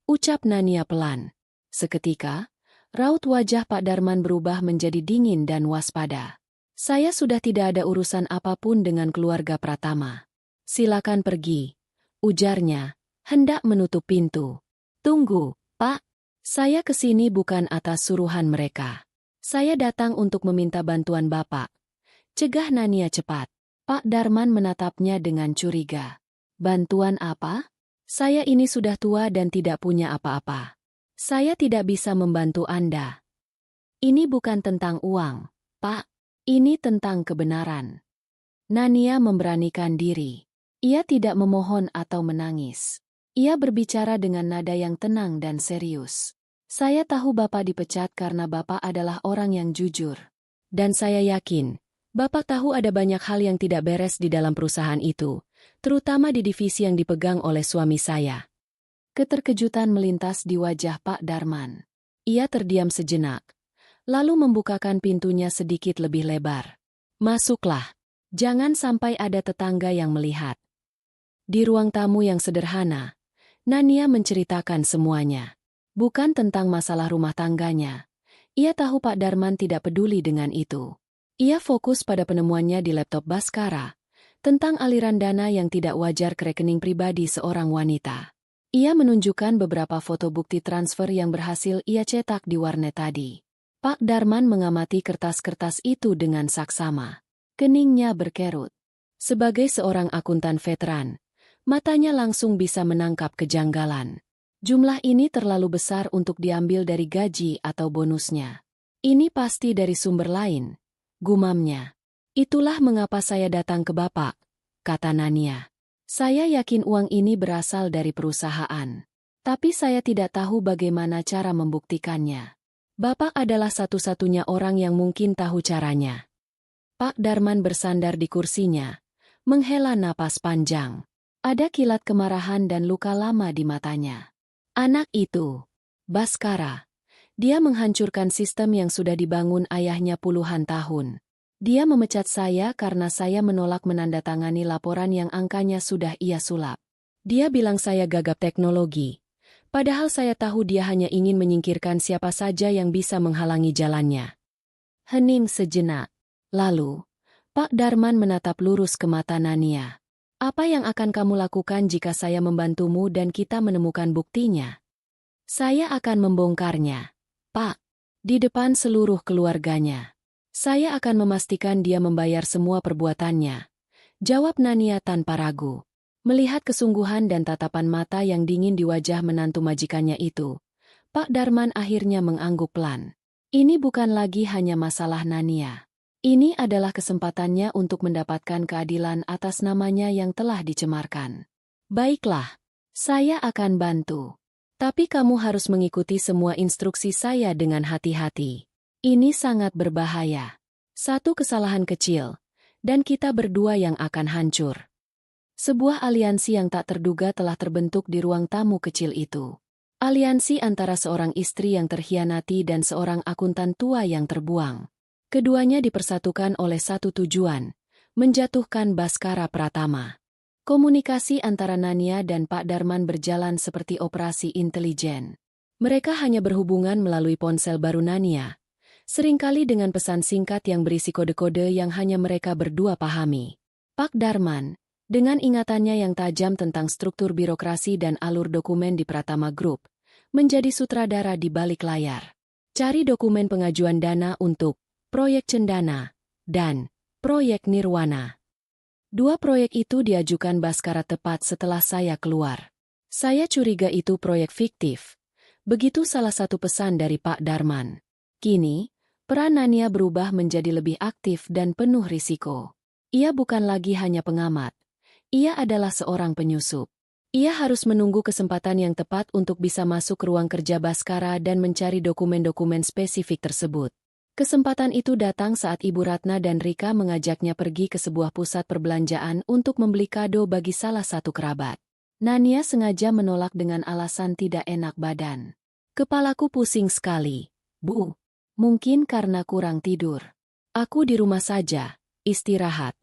ucap Nania pelan. Seketika, raut wajah Pak Darman berubah menjadi dingin dan waspada. "Saya sudah tidak ada urusan apapun dengan keluarga Pratama. Silakan pergi," ujarnya, hendak menutup pintu. "Tunggu, Pak. Saya kesini bukan atas suruhan mereka. Saya datang untuk meminta bantuan Bapak," cegah Nania cepat. Pak Darman menatapnya dengan curiga. "Bantuan apa? Saya ini sudah tua dan tidak punya apa-apa. Saya tidak bisa membantu Anda." "Ini bukan tentang uang, Pak. Ini tentang kebenaran." Nania memberanikan diri. Ia tidak memohon atau menangis. Ia berbicara dengan nada yang tenang dan serius. "Saya tahu Bapak dipecat karena Bapak adalah orang yang jujur. Dan saya yakin, Bapak tahu ada banyak hal yang tidak beres di dalam perusahaan itu, terutama di divisi yang dipegang oleh suami saya." Keterkejutan melintas di wajah Pak Darman. Ia terdiam sejenak, lalu membukakan pintunya sedikit lebih lebar. "Masuklah. Jangan sampai ada tetangga yang melihat." Di ruang tamu yang sederhana, Nania menceritakan semuanya. Bukan tentang masalah rumah tangganya. Ia tahu Pak Darman tidak peduli dengan itu. Ia fokus pada penemuannya di laptop Baskara, tentang aliran dana yang tidak wajar ke rekening pribadi seorang wanita. Ia menunjukkan beberapa foto bukti transfer yang berhasil ia cetak di warnet tadi. Pak Darman mengamati kertas-kertas itu dengan saksama. Keningnya berkerut. Sebagai seorang akuntan veteran, matanya langsung bisa menangkap kejanggalan. Jumlah ini terlalu besar untuk diambil dari gaji atau bonusnya. "Ini pasti dari sumber lain," gumamnya. "Itulah mengapa saya datang ke Bapak," kata Nania. "Saya yakin uang ini berasal dari perusahaan. Tapi saya tidak tahu bagaimana cara membuktikannya. Bapak adalah satu-satunya orang yang mungkin tahu caranya." Pak Darman bersandar di kursinya, menghela napas panjang. Ada kilat kemarahan dan luka lama di matanya. "Anak itu, Baskara. Dia menghancurkan sistem yang sudah dibangun ayahnya puluhan tahun. Dia memecat saya karena saya menolak menandatangani laporan yang angkanya sudah ia sulap. Dia bilang saya gagap teknologi. Padahal saya tahu dia hanya ingin menyingkirkan siapa saja yang bisa menghalangi jalannya." Hening sejenak. Lalu, Pak Darman menatap lurus ke mata Nania. "Apa yang akan kamu lakukan jika saya membantumu dan kita menemukan buktinya?" "Saya akan membongkarnya, Pak. Di depan seluruh keluarganya. Saya akan memastikan dia membayar semua perbuatannya," jawab Nania tanpa ragu. Melihat kesungguhan dan tatapan mata yang dingin di wajah menantu majikannya itu, Pak Darman akhirnya mengangguk pelan. Ini bukan lagi hanya masalah Nania. Ini adalah kesempatannya untuk mendapatkan keadilan atas namanya yang telah dicemarkan. "Baiklah, saya akan bantu. Tapi kamu harus mengikuti semua instruksi saya dengan hati-hati. Ini sangat berbahaya. Satu kesalahan kecil, dan kita berdua yang akan hancur." Sebuah aliansi yang tak terduga telah terbentuk di ruang tamu kecil itu. Aliansi antara seorang istri yang terhianati dan seorang akuntan tua yang terbuang. Keduanya dipersatukan oleh satu tujuan, menjatuhkan Baskara Pratama. Komunikasi antara Nania dan Pak Darman berjalan seperti operasi intelijen. Mereka hanya berhubungan melalui ponsel baru Nania, seringkali dengan pesan singkat yang berisi kode-kode yang hanya mereka berdua pahami. Pak Darman, dengan ingatannya yang tajam tentang struktur birokrasi dan alur dokumen di Pratama Group, menjadi sutradara di balik layar. Cari dokumen pengajuan dana untuk Proyek Cendana dan Proyek Nirwana. Dua proyek itu diajukan Baskara tepat setelah saya keluar. Saya curiga itu proyek fiktif. Begitu salah satu pesan dari Pak Darman. Kini, Peran Nania berubah menjadi lebih aktif dan penuh risiko. Ia bukan lagi hanya pengamat. Ia adalah seorang penyusup. Ia harus menunggu kesempatan yang tepat untuk bisa masuk ke ruang kerja Bhaskara dan mencari dokumen-dokumen spesifik tersebut. Kesempatan itu datang saat Ibu Ratna dan Rika mengajaknya pergi ke sebuah pusat perbelanjaan untuk membeli kado bagi salah satu kerabat. Nania sengaja menolak dengan alasan tidak enak badan. Kepalaku pusing sekali, Bu. Mungkin karena kurang tidur. Aku di rumah saja, istirahat.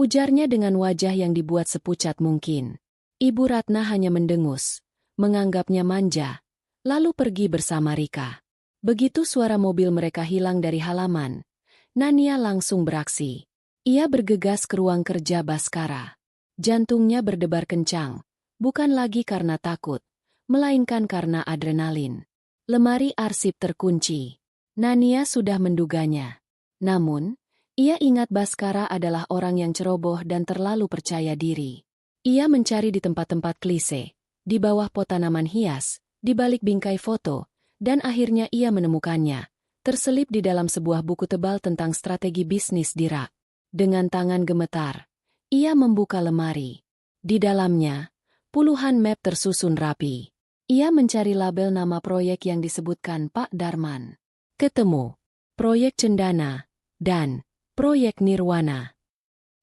Ujarnya dengan wajah yang dibuat sepucat mungkin. Ibu Ratna hanya mendengus, menganggapnya manja, lalu pergi bersama Rika. Begitu suara mobil mereka hilang dari halaman, Nania langsung beraksi. Ia bergegas ke ruang kerja Bhaskara. Jantungnya berdebar kencang, bukan lagi karena takut, melainkan karena adrenalin. Lemari arsip terkunci. Nania sudah menduganya. Namun, ia ingat Bhaskara adalah orang yang ceroboh dan terlalu percaya diri. Ia mencari di tempat-tempat klise, di bawah pot tanaman hias, di balik bingkai foto, dan akhirnya ia menemukannya, terselip di dalam sebuah buku tebal tentang strategi bisnis di rak. Dengan tangan gemetar, ia membuka lemari. Di dalamnya, puluhan map tersusun rapi. Ia mencari label nama proyek yang disebutkan Pak Darman. Ketemu, Proyek Cendana, dan Proyek Nirwana.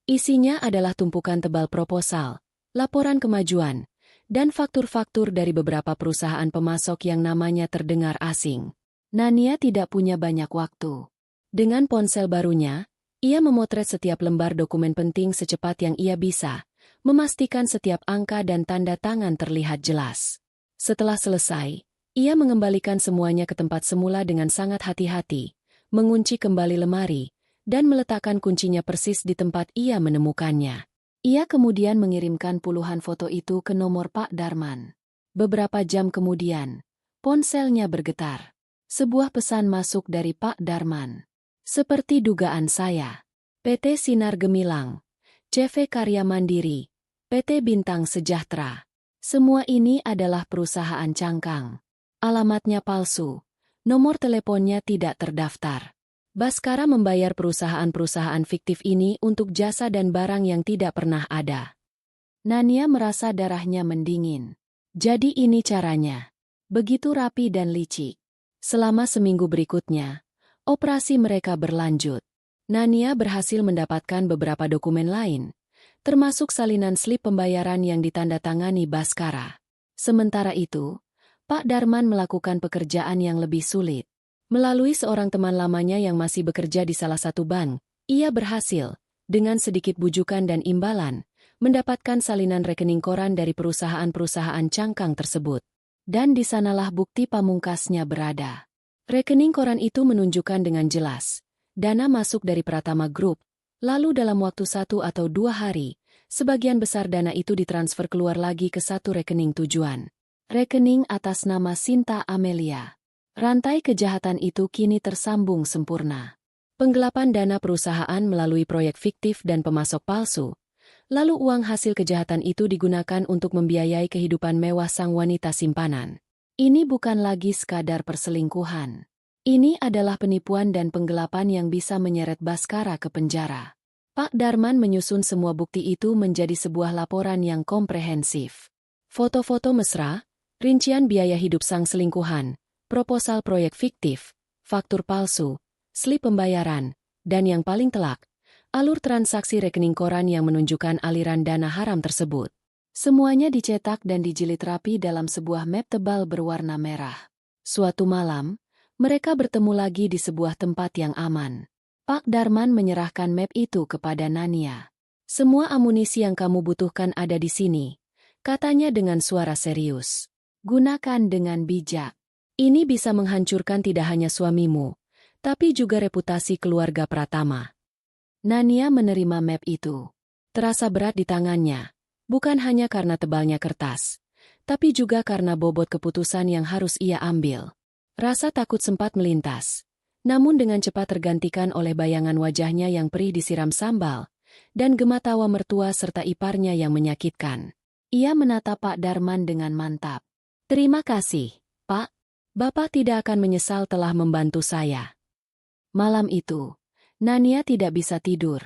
Isinya adalah tumpukan tebal proposal, laporan kemajuan, dan faktur-faktur dari beberapa perusahaan pemasok yang namanya terdengar asing. Nania tidak punya banyak waktu. Dengan ponsel barunya, ia memotret setiap lembar dokumen penting secepat yang ia bisa, memastikan setiap angka dan tanda tangan terlihat jelas. Setelah selesai, ia mengembalikan semuanya ke tempat semula dengan sangat hati-hati, mengunci kembali lemari, dan meletakkan kuncinya persis di tempat ia menemukannya. Ia kemudian mengirimkan puluhan foto itu ke nomor Pak Darman. Beberapa jam kemudian, ponselnya bergetar. Sebuah pesan masuk dari Pak Darman. Seperti dugaan saya, PT Sinar Gemilang, CV Karya Mandiri, PT Bintang Sejahtera. Semua ini adalah perusahaan cangkang. Alamatnya palsu, nomor teleponnya tidak terdaftar. Bhaskara membayar perusahaan-perusahaan fiktif ini untuk jasa dan barang yang tidak pernah ada. Nania merasa darahnya mendingin. Jadi ini caranya. Begitu rapi dan licik. Selama seminggu berikutnya, operasi mereka berlanjut. Nania berhasil mendapatkan beberapa dokumen lain, termasuk salinan slip pembayaran yang ditandatangani Bhaskara. Sementara itu, Pak Darman melakukan pekerjaan yang lebih sulit. Melalui seorang teman lamanya yang masih bekerja di salah satu bank, ia berhasil, dengan sedikit bujukan dan imbalan, mendapatkan salinan rekening koran dari perusahaan-perusahaan cangkang tersebut. Dan di sanalah bukti pamungkasnya berada. Rekening koran itu menunjukkan dengan jelas, dana masuk dari Pratama Group, lalu dalam waktu 1 atau 2 hari, sebagian besar dana itu ditransfer keluar lagi ke satu rekening tujuan. Rekening atas nama Sinta Amelia. Rantai kejahatan itu kini tersambung sempurna. Penggelapan dana perusahaan melalui proyek fiktif dan pemasok palsu. Lalu uang hasil kejahatan itu digunakan untuk membiayai kehidupan mewah sang wanita simpanan. Ini bukan lagi sekadar perselingkuhan. Ini adalah penipuan dan penggelapan yang bisa menyeret Bhaskara ke penjara. Pak Darman menyusun semua bukti itu menjadi sebuah laporan yang komprehensif. Foto-foto mesra, rincian biaya hidup sang selingkuhan, proposal proyek fiktif, faktur palsu, slip pembayaran, dan yang paling telak, alur transaksi rekening koran yang menunjukkan aliran dana haram tersebut. Semuanya dicetak dan dijilid rapi dalam sebuah map tebal berwarna merah. Suatu malam, mereka bertemu lagi di sebuah tempat yang aman. Pak Darman menyerahkan map itu kepada Nania. Semua amunisi yang kamu butuhkan ada di sini, katanya dengan suara serius. Gunakan dengan bijak. Ini bisa menghancurkan tidak hanya suamimu, tapi juga reputasi keluarga Pratama. Nania menerima map itu. Terasa berat di tangannya, bukan hanya karena tebalnya kertas, tapi juga karena bobot keputusan yang harus ia ambil. Rasa takut sempat melintas, namun dengan cepat tergantikan oleh bayangan wajahnya yang perih disiram sambal, dan gema tawa mertua serta iparnya yang menyakitkan. Ia menatap Pak Darman dengan mantap. Terima kasih, Pak. Bapak tidak akan menyesal telah membantu saya. Malam itu, Nania tidak bisa tidur.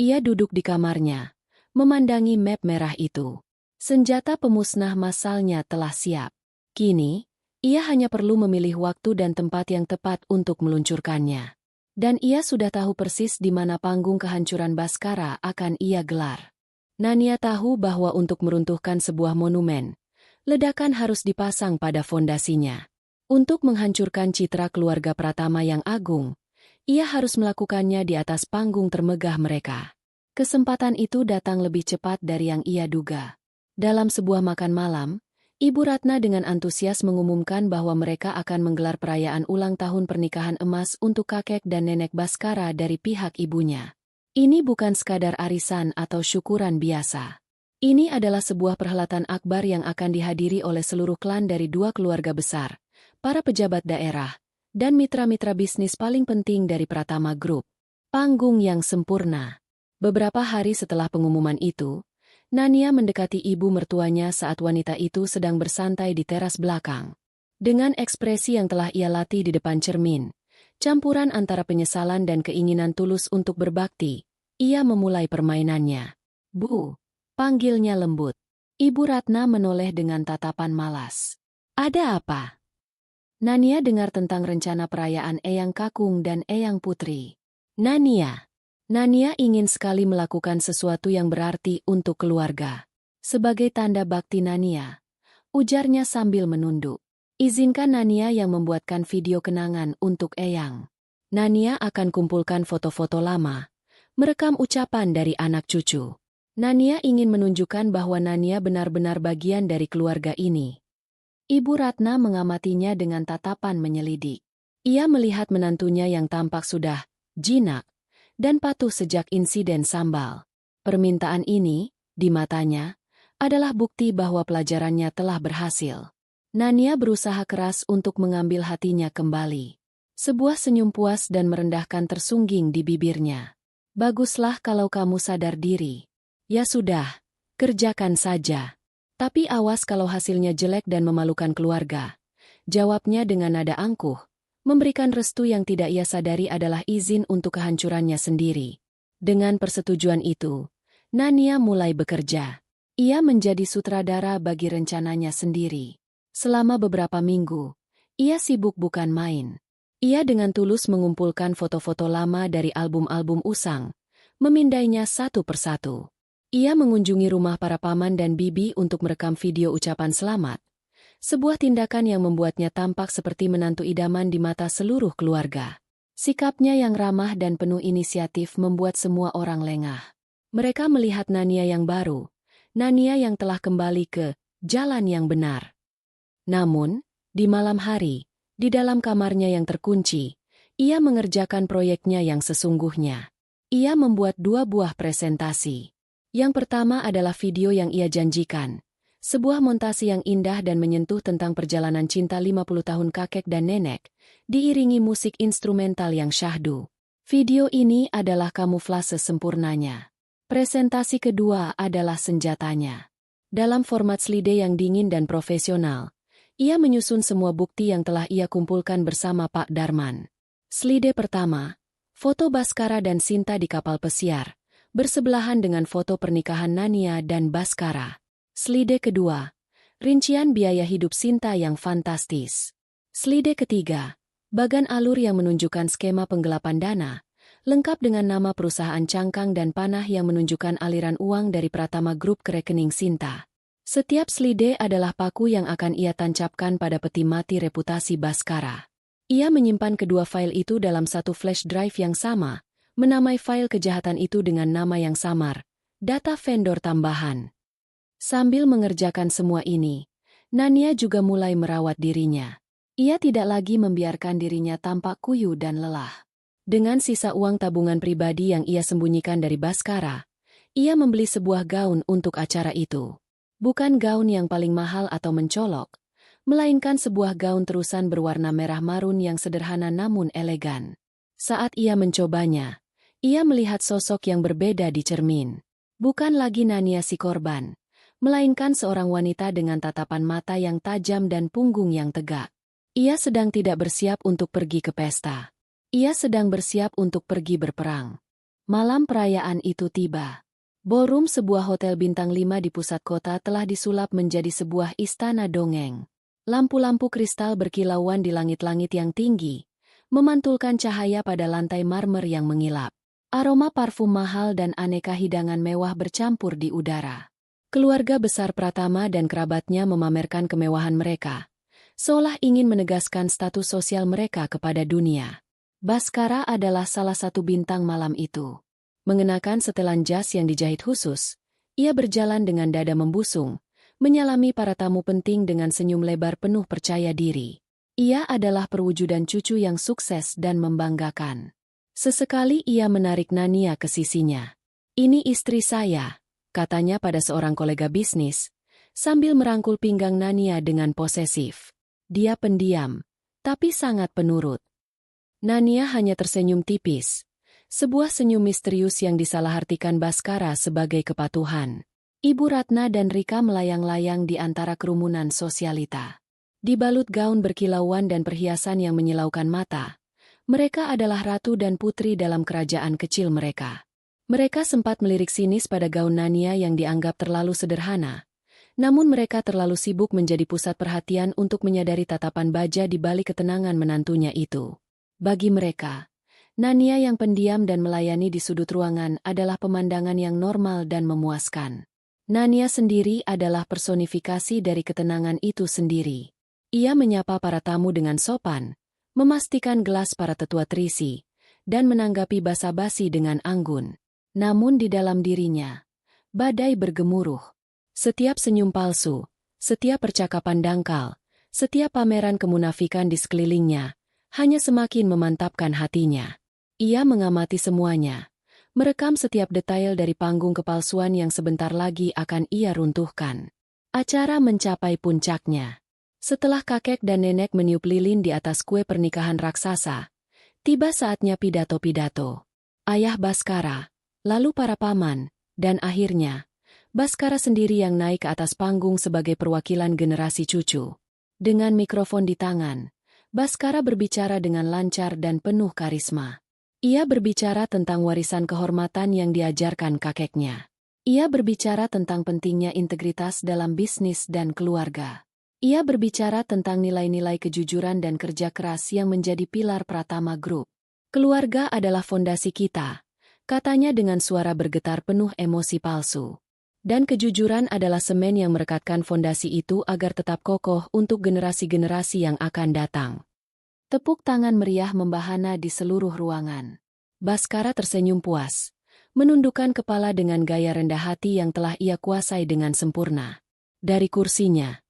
Ia duduk di kamarnya, memandangi map merah itu. Senjata pemusnah massalnya telah siap. Kini, ia hanya perlu memilih waktu dan tempat yang tepat untuk meluncurkannya. Dan ia sudah tahu persis di mana panggung kehancuran Bhaskara akan ia gelar. Nania tahu bahwa untuk meruntuhkan sebuah monumen, ledakan harus dipasang pada fondasinya. Untuk menghancurkan citra keluarga Pratama yang agung, ia harus melakukannya di atas panggung termegah mereka. Kesempatan itu datang lebih cepat dari yang ia duga. Dalam sebuah makan malam, Ibu Ratna dengan antusias mengumumkan bahwa mereka akan menggelar perayaan ulang tahun pernikahan emas untuk kakek dan nenek Bhaskara dari pihak ibunya. Ini bukan sekadar arisan atau syukuran biasa. Ini adalah sebuah perhelatan akbar yang akan dihadiri oleh seluruh klan dari dua keluarga besar, para pejabat daerah, dan mitra-mitra bisnis paling penting dari Pratama Group. Panggung yang sempurna. Beberapa hari setelah pengumuman itu, Nania mendekati ibu mertuanya saat wanita itu sedang bersantai di teras belakang. Dengan ekspresi yang telah ia latih di depan cermin, campuran antara penyesalan dan keinginan tulus untuk berbakti, ia memulai permainannya. "Bu," panggilnya lembut. Ibu Ratna menoleh dengan tatapan malas. "Ada apa?" Nania dengar tentang rencana perayaan Eyang Kakung dan Eyang Putri. Nania ingin sekali melakukan sesuatu yang berarti untuk keluarga. Sebagai tanda bakti Nania, ujarnya sambil menunduk. "Izinkan Nania yang membuatkan video kenangan untuk Eyang. Nania akan kumpulkan foto-foto lama, merekam ucapan dari anak cucu. Nania ingin menunjukkan bahwa Nania benar-benar bagian dari keluarga ini." Ibu Ratna mengamatinya dengan tatapan menyelidik. Ia melihat menantunya yang tampak sudah jinak dan patuh sejak insiden sambal. Permintaan ini, di matanya, adalah bukti bahwa pelajarannya telah berhasil. Nania berusaha keras untuk mengambil hatinya kembali. Sebuah senyum puas dan merendahkan tersungging di bibirnya. "Baguslah kalau kamu sadar diri. Ya sudah, kerjakan saja. Tapi awas kalau hasilnya jelek dan memalukan keluarga," jawabnya dengan nada angkuh. Memberikan restu yang tidak ia sadari adalah izin untuk kehancurannya sendiri. Dengan persetujuan itu, Nania mulai bekerja. Ia menjadi sutradara bagi rencananya sendiri. Selama beberapa minggu, ia sibuk bukan main. Ia dengan tulus mengumpulkan foto-foto lama dari album-album usang, memindainya satu persatu. Ia mengunjungi rumah para paman dan bibi untuk merekam video ucapan selamat. Sebuah tindakan yang membuatnya tampak seperti menantu idaman di mata seluruh keluarga. Sikapnya yang ramah dan penuh inisiatif membuat semua orang lengah. Mereka melihat Nania yang baru, Nania yang telah kembali ke jalan yang benar. Namun, di malam hari, di dalam kamarnya yang terkunci, ia mengerjakan proyeknya yang sesungguhnya. Ia membuat 2 buah presentasi. Yang pertama adalah video yang ia janjikan. Sebuah montase yang indah dan menyentuh tentang perjalanan cinta 50 tahun kakek dan nenek, diiringi musik instrumental yang syahdu. Video ini adalah kamuflase sempurnanya. Presentasi kedua adalah senjatanya. Dalam format slide yang dingin dan profesional, ia menyusun semua bukti yang telah ia kumpulkan bersama Pak Darman. Slide pertama, foto Bhaskara dan Sinta di kapal pesiar, bersebelahan dengan foto pernikahan Nania dan Bhaskara. Slide kedua, rincian biaya hidup Sinta yang fantastis. Slide ketiga, bagan alur yang menunjukkan skema penggelapan dana, lengkap dengan nama perusahaan cangkang dan panah yang menunjukkan aliran uang dari Pratama Group ke rekening Sinta. Setiap slide adalah paku yang akan ia tancapkan pada peti mati reputasi Bhaskara. Ia menyimpan kedua file itu dalam satu flash drive yang sama, menamai file kejahatan itu dengan nama yang samar, data vendor tambahan. Sambil mengerjakan semua ini, Nania juga mulai merawat dirinya. Ia tidak lagi membiarkan dirinya tampak kuyu dan lelah. Dengan sisa uang tabungan pribadi yang ia sembunyikan dari Bhaskara, ia membeli sebuah gaun untuk acara itu. Bukan gaun yang paling mahal atau mencolok, melainkan sebuah gaun terusan berwarna merah marun yang sederhana namun elegan. Saat ia mencobanya, ia melihat sosok yang berbeda di cermin. Bukan lagi Nania si korban, melainkan seorang wanita dengan tatapan mata yang tajam dan punggung yang tegak. Ia sedang tidak bersiap untuk pergi ke pesta. Ia sedang bersiap untuk pergi berperang. Malam perayaan itu tiba. Ballroom sebuah hotel bintang 5 di pusat kota telah disulap menjadi sebuah istana dongeng. Lampu-lampu kristal berkilauan di langit-langit yang tinggi, memantulkan cahaya pada lantai marmer yang mengilap. Aroma parfum mahal dan aneka hidangan mewah bercampur di udara. Keluarga besar Pratama dan kerabatnya memamerkan kemewahan mereka, seolah ingin menegaskan status sosial mereka kepada dunia. Baskara adalah salah satu bintang malam itu. Mengenakan setelan jas yang dijahit khusus, ia berjalan dengan dada membusung, menyalami para tamu penting dengan senyum lebar penuh percaya diri. Ia adalah perwujudan cucu yang sukses dan membanggakan. Sesekali ia menarik Nania ke sisinya. "Ini istri saya," katanya pada seorang kolega bisnis, sambil merangkul pinggang Nania dengan posesif. Dia pendiam, tapi sangat penurut. Nania hanya tersenyum tipis. Sebuah senyum misterius yang disalahartikan Baskara sebagai kepatuhan. Ibu Ratna dan Rika melayang-layang di antara kerumunan sosialita. Dibalut gaun berkilauan dan perhiasan yang menyilaukan mata, mereka adalah ratu dan putri dalam kerajaan kecil mereka. Mereka sempat melirik sinis pada gaun Nania yang dianggap terlalu sederhana, namun mereka terlalu sibuk menjadi pusat perhatian untuk menyadari tatapan baja di balik ketenangan menantunya itu. Bagi mereka, Nania yang pendiam dan melayani di sudut ruangan adalah pemandangan yang normal dan memuaskan. Nania sendiri adalah personifikasi dari ketenangan itu sendiri. Ia menyapa para tamu dengan sopan, memastikan gelas para tetua terisi, dan menanggapi basa-basi dengan anggun. Namun di dalam dirinya, badai bergemuruh. Setiap senyum palsu, setiap percakapan dangkal, setiap pameran kemunafikan di sekelilingnya, hanya semakin memantapkan hatinya. Ia mengamati semuanya, merekam setiap detail dari panggung kepalsuan yang sebentar lagi akan ia runtuhkan. Acara mencapai puncaknya. Setelah kakek dan nenek meniup lilin di atas kue pernikahan raksasa, tiba saatnya pidato-pidato. Ayah Baskara, lalu para paman, dan akhirnya, Baskara sendiri yang naik ke atas panggung sebagai perwakilan generasi cucu. Dengan mikrofon di tangan, Baskara berbicara dengan lancar dan penuh karisma. Ia berbicara tentang warisan kehormatan yang diajarkan kakeknya. Ia berbicara tentang pentingnya integritas dalam bisnis dan keluarga. Ia berbicara tentang nilai-nilai kejujuran dan kerja keras yang menjadi pilar Pratama Group. "Keluarga adalah fondasi kita," katanya dengan suara bergetar penuh emosi palsu. "Dan kejujuran adalah semen yang merekatkan fondasi itu agar tetap kokoh untuk generasi-generasi yang akan datang." Tepuk tangan meriah membahana di seluruh ruangan. Baskara tersenyum puas, menundukkan kepala dengan gaya rendah hati yang telah ia kuasai dengan sempurna. Dari kursinya,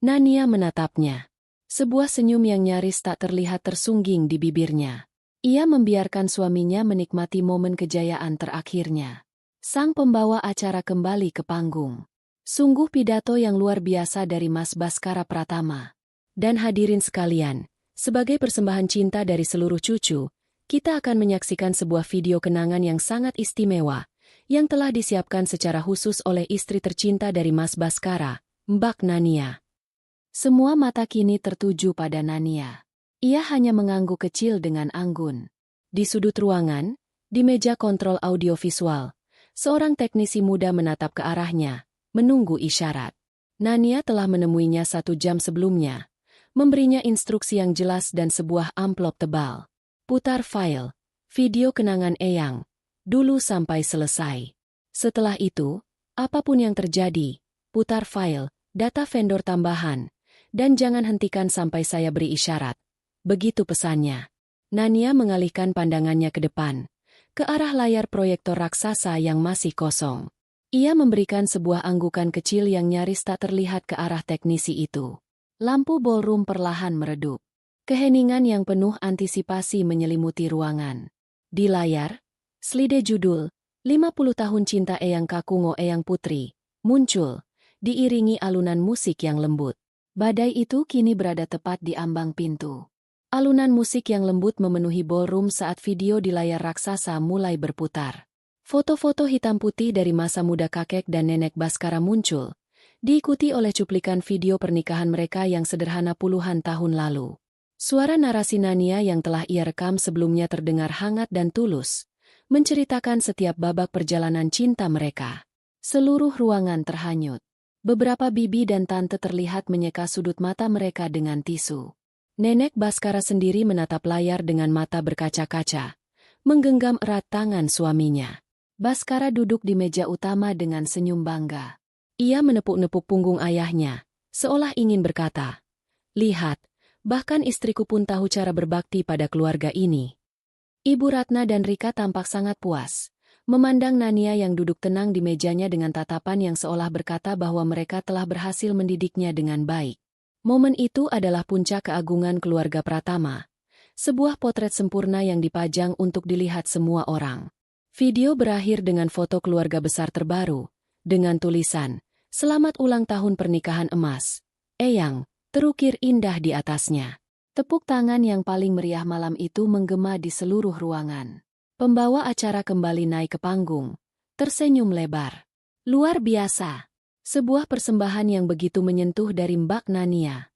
Nania menatapnya. Sebuah senyum yang nyaris tak terlihat tersungging di bibirnya. Ia membiarkan suaminya menikmati momen kejayaan terakhirnya. Sang pembawa acara kembali ke panggung. Sungguh pidato yang luar biasa dari Mas Baskara Pratama. Dan hadirin sekalian, sebagai persembahan cinta dari seluruh cucu, kita akan menyaksikan sebuah video kenangan yang sangat istimewa, yang telah disiapkan secara khusus oleh istri tercinta dari Mas Baskara, Mbak Nania. Semua mata kini tertuju pada Nania. Ia hanya mengangguk kecil dengan anggun. Di sudut ruangan, di meja kontrol audiovisual, seorang teknisi muda menatap ke arahnya, menunggu isyarat. Nania telah menemuinya 1 jam sebelumnya, memberinya instruksi yang jelas dan sebuah amplop tebal. "Putar file, video kenangan Eyang, dulu sampai selesai. Setelah itu, apapun yang terjadi, putar file, data vendor tambahan, dan jangan hentikan sampai saya beri isyarat." Begitu pesannya. Nania mengalihkan pandangannya ke depan, ke arah layar proyektor raksasa yang masih kosong. Ia memberikan sebuah anggukan kecil yang nyaris tak terlihat ke arah teknisi itu. Lampu ballroom perlahan meredup. Keheningan yang penuh antisipasi menyelimuti ruangan. Di layar, slide judul, 50 tahun cinta Eyang Kakungo Eyang Putri, muncul, diiringi alunan musik yang lembut. Badai itu kini berada tepat di ambang pintu. Alunan musik yang lembut memenuhi ballroom saat video di layar raksasa mulai berputar. Foto-foto hitam putih dari masa muda kakek dan nenek Baskara muncul, diikuti oleh cuplikan video pernikahan mereka yang sederhana puluhan tahun lalu. Suara narasi Nania yang telah ia rekam sebelumnya terdengar hangat dan tulus, menceritakan setiap babak perjalanan cinta mereka. Seluruh ruangan terhanyut. Beberapa bibi dan tante terlihat menyeka sudut mata mereka dengan tisu. Nenek Baskara sendiri menatap layar dengan mata berkaca-kaca, menggenggam erat tangan suaminya. Baskara duduk di meja utama dengan senyum bangga. Ia menepuk-nepuk punggung ayahnya, seolah ingin berkata, "Lihat, bahkan istriku pun tahu cara berbakti pada keluarga ini." Ibu Ratna dan Rika tampak sangat puas, memandang Nania yang duduk tenang di mejanya dengan tatapan yang seolah berkata bahwa mereka telah berhasil mendidiknya dengan baik. Momen itu adalah puncak keagungan keluarga Pratama, sebuah potret sempurna yang dipajang untuk dilihat semua orang. Video berakhir dengan foto keluarga besar terbaru, dengan tulisan, "Selamat ulang tahun pernikahan emas, Eyang," terukir indah di atasnya. Tepuk tangan yang paling meriah malam itu menggema di seluruh ruangan. Pembawa acara kembali naik ke panggung, tersenyum lebar. Luar biasa. Sebuah persembahan yang begitu menyentuh dari Mbak Nania.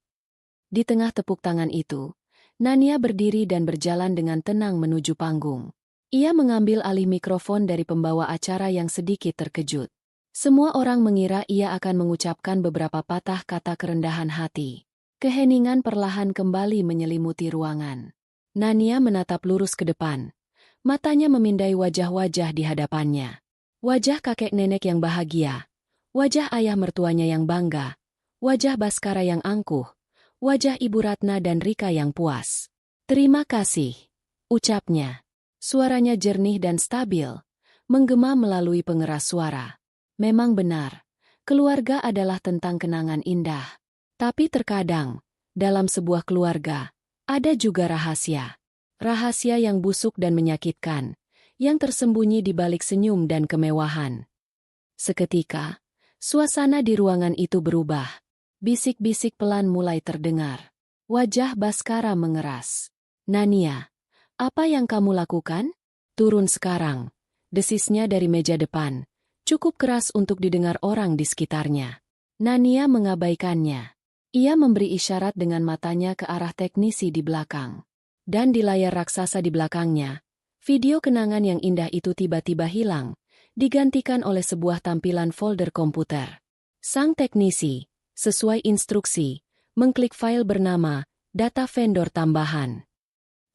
Di tengah tepuk tangan itu, Nania berdiri dan berjalan dengan tenang menuju panggung. Ia mengambil alih mikrofon dari pembawa acara yang sedikit terkejut. Semua orang mengira ia akan mengucapkan beberapa patah kata kerendahan hati. Keheningan perlahan kembali menyelimuti ruangan. Nania menatap lurus ke depan. Matanya memindai wajah-wajah di hadapannya. Wajah kakek nenek yang bahagia. Wajah ayah mertuanya yang bangga. Wajah Baskara yang angkuh. Wajah Ibu Ratna dan Rika yang puas. "Terima kasih," ucapnya. Suaranya jernih dan stabil, menggema melalui pengeras suara. Memang benar, keluarga adalah tentang kenangan indah. Tapi terkadang, dalam sebuah keluarga, ada juga rahasia. Rahasia yang busuk dan menyakitkan, yang tersembunyi di balik senyum dan kemewahan. Seketika, suasana di ruangan itu berubah. Bisik-bisik pelan mulai terdengar. Wajah Baskara mengeras. "Nania, apa yang kamu lakukan? Turun sekarang," desisnya dari meja depan, cukup keras untuk didengar orang di sekitarnya. Nania mengabaikannya. Ia memberi isyarat dengan matanya ke arah teknisi di belakang. Dan di layar raksasa di belakangnya, video kenangan yang indah itu tiba-tiba hilang, digantikan oleh sebuah tampilan folder komputer. Sang teknisi, sesuai instruksi, mengklik file bernama "Data Vendor Tambahan".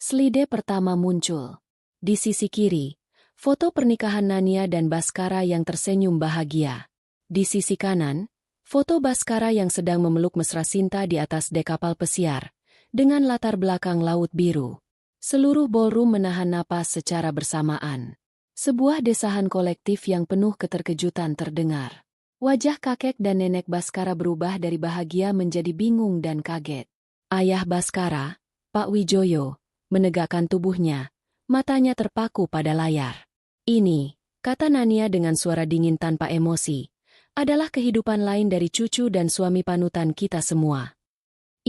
Slide pertama muncul. Di sisi kiri, foto pernikahan Nania dan Baskara yang tersenyum bahagia. Di sisi kanan, foto Baskara yang sedang memeluk mesra cinta di atas dek kapal pesiar, dengan latar belakang laut biru. Seluruh ballroom menahan napas secara bersamaan. Sebuah desahan kolektif yang penuh keterkejutan terdengar. Wajah kakek dan nenek Baskara berubah dari bahagia menjadi bingung dan kaget. Ayah Baskara, Pak Wijoyo, menegakkan tubuhnya, matanya terpaku pada layar. "Ini," kata Nania dengan suara dingin tanpa emosi, "adalah kehidupan lain dari cucu dan suami panutan kita semua."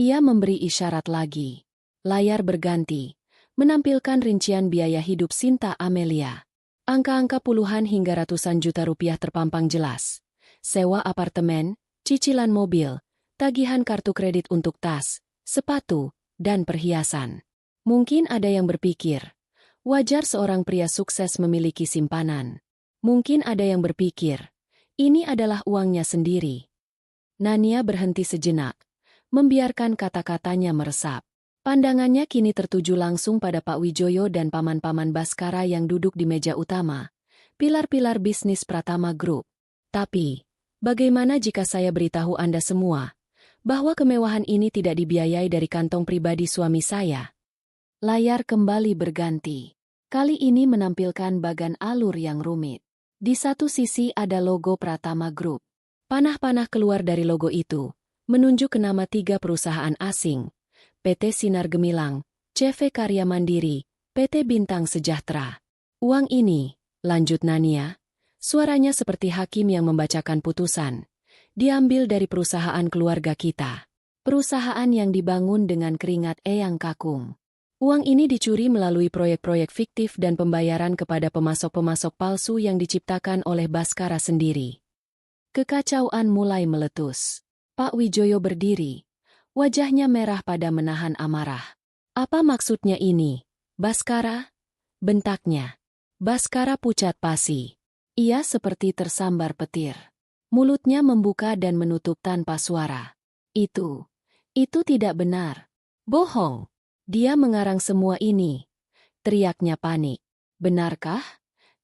Ia memberi isyarat lagi. Layar berganti, menampilkan rincian biaya hidup Sinta Amelia. Angka-angka puluhan hingga ratusan juta rupiah terpampang jelas. Sewa apartemen, cicilan mobil, tagihan kartu kredit untuk tas, sepatu, dan perhiasan. Mungkin ada yang berpikir, wajar seorang pria sukses memiliki simpanan. Mungkin ada yang berpikir, ini adalah uangnya sendiri. Nania berhenti sejenak, membiarkan kata-katanya meresap. Pandangannya kini tertuju langsung pada Pak Wijoyo dan paman-paman Baskara yang duduk di meja utama, pilar-pilar bisnis Pratama Group. "Tapi, bagaimana jika saya beritahu Anda semua, bahwa kemewahan ini tidak dibiayai dari kantong pribadi suami saya?" Layar kembali berganti. Kali ini menampilkan bagan alur yang rumit. Di satu sisi ada logo Pratama Group. Panah-panah keluar dari logo itu, menunjuk ke nama 3 perusahaan asing, PT Sinar Gemilang, CV Karya Mandiri, PT Bintang Sejahtera. "Uang ini," lanjut Nania, suaranya seperti hakim yang membacakan putusan, "diambil dari perusahaan keluarga kita. Perusahaan yang dibangun dengan keringat Eyang Kakung. Uang ini dicuri melalui proyek-proyek fiktif dan pembayaran kepada pemasok-pemasok palsu yang diciptakan oleh Baskara sendiri." Kekacauan mulai meletus. Pak Wijoyo berdiri. Wajahnya merah pada menahan amarah. Apa maksudnya ini, Baskara? Bentaknya. Baskara pucat pasi. Ia seperti tersambar petir. Mulutnya membuka dan menutup tanpa suara. Itu tidak benar. Bohong. Dia mengarang semua ini. Teriaknya panik. Benarkah?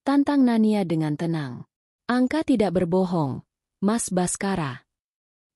Tantang Nania dengan tenang. Angka tidak berbohong, Mas Baskara.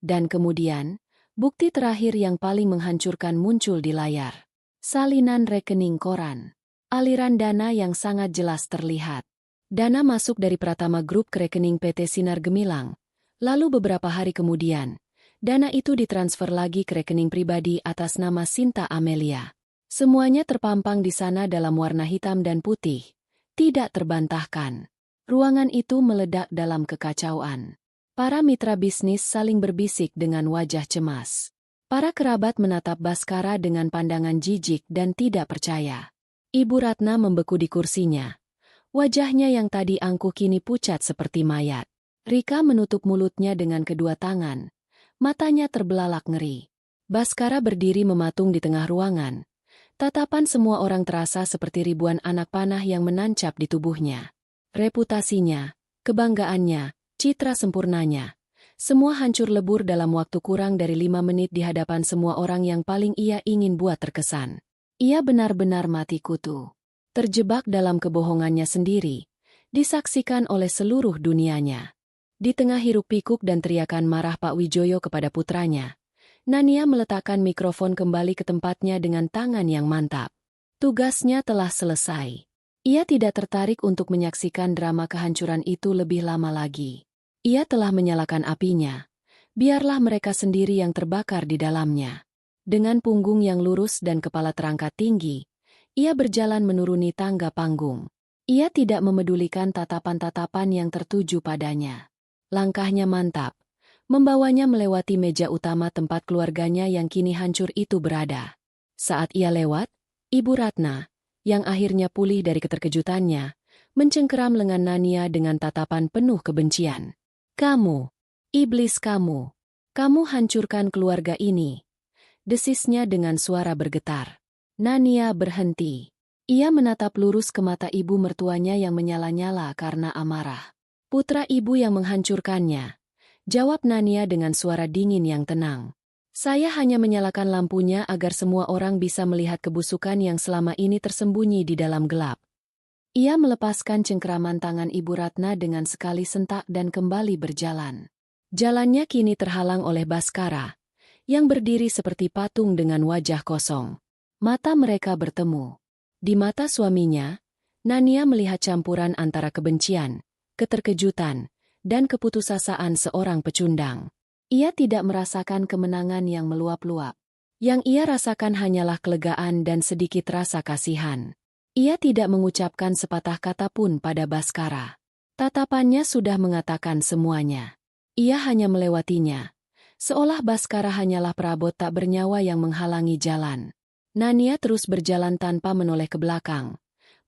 Dan kemudian, bukti terakhir yang paling menghancurkan muncul di layar. Salinan rekening koran. Aliran dana yang sangat jelas terlihat. Dana masuk dari Pratama Group ke rekening PT Sinar Gemilang. Lalu beberapa hari kemudian, dana itu ditransfer lagi ke rekening pribadi atas nama Sinta Amelia. Semuanya terpampang di sana dalam warna hitam dan putih. Tidak terbantahkan. Ruangan itu meledak dalam kekacauan. Para mitra bisnis saling berbisik dengan wajah cemas. Para kerabat menatap Baskara dengan pandangan jijik dan tidak percaya. Ibu Ratna membeku di kursinya. Wajahnya yang tadi angkuh kini pucat seperti mayat. Rika menutup mulutnya dengan kedua tangan. Matanya terbelalak ngeri. Baskara berdiri mematung di tengah ruangan. Tatapan semua orang terasa seperti ribuan anak panah yang menancap di tubuhnya. Reputasinya, kebanggaannya, citra sempurnanya. Semua hancur lebur dalam waktu kurang dari 5 menit di hadapan semua orang yang paling ia ingin buat terkesan. Ia benar-benar mati kutu. Terjebak dalam kebohongannya sendiri, disaksikan oleh seluruh dunianya. Di tengah hiruk-pikuk dan teriakan marah Pak Wijoyo kepada putranya, Nania meletakkan mikrofon kembali ke tempatnya dengan tangan yang mantap. Tugasnya telah selesai. Ia tidak tertarik untuk menyaksikan drama kehancuran itu lebih lama lagi. Ia telah menyalakan apinya. Biarlah mereka sendiri yang terbakar di dalamnya. Dengan punggung yang lurus dan kepala terangkat tinggi, ia berjalan menuruni tangga panggung. Ia tidak memedulikan tatapan-tatapan yang tertuju padanya. Langkahnya mantap, membawanya melewati meja utama tempat keluarganya yang kini hancur itu berada. Saat ia lewat, Ibu Ratna, yang akhirnya pulih dari keterkejutannya, mencengkeram lengan Nania dengan tatapan penuh kebencian. "Kamu, iblis kamu hancurkan keluarga ini," desisnya dengan suara bergetar. Nania berhenti. Ia menatap lurus ke mata ibu mertuanya yang menyala-nyala karena amarah. "Putra ibu yang menghancurkannya," jawab Nania dengan suara dingin yang tenang. "Saya hanya menyalakan lampunya agar semua orang bisa melihat kebusukan yang selama ini tersembunyi di dalam gelap." Ia melepaskan cengkeraman tangan Ibu Ratna dengan sekali sentak dan kembali berjalan. Jalannya kini terhalang oleh Baskara, yang berdiri seperti patung dengan wajah kosong. Mata mereka bertemu. Di mata suaminya, Nania melihat campuran antara kebencian, keterkejutan, dan keputusasaan seorang pecundang. Ia tidak merasakan kemenangan yang meluap-luap. Yang ia rasakan hanyalah kelegaan dan sedikit rasa kasihan. Ia tidak mengucapkan sepatah kata pun pada Baskara. Tatapannya sudah mengatakan semuanya. Ia hanya melewatinya. Seolah Baskara hanyalah perabot tak bernyawa yang menghalangi jalan. Nania terus berjalan tanpa menoleh ke belakang,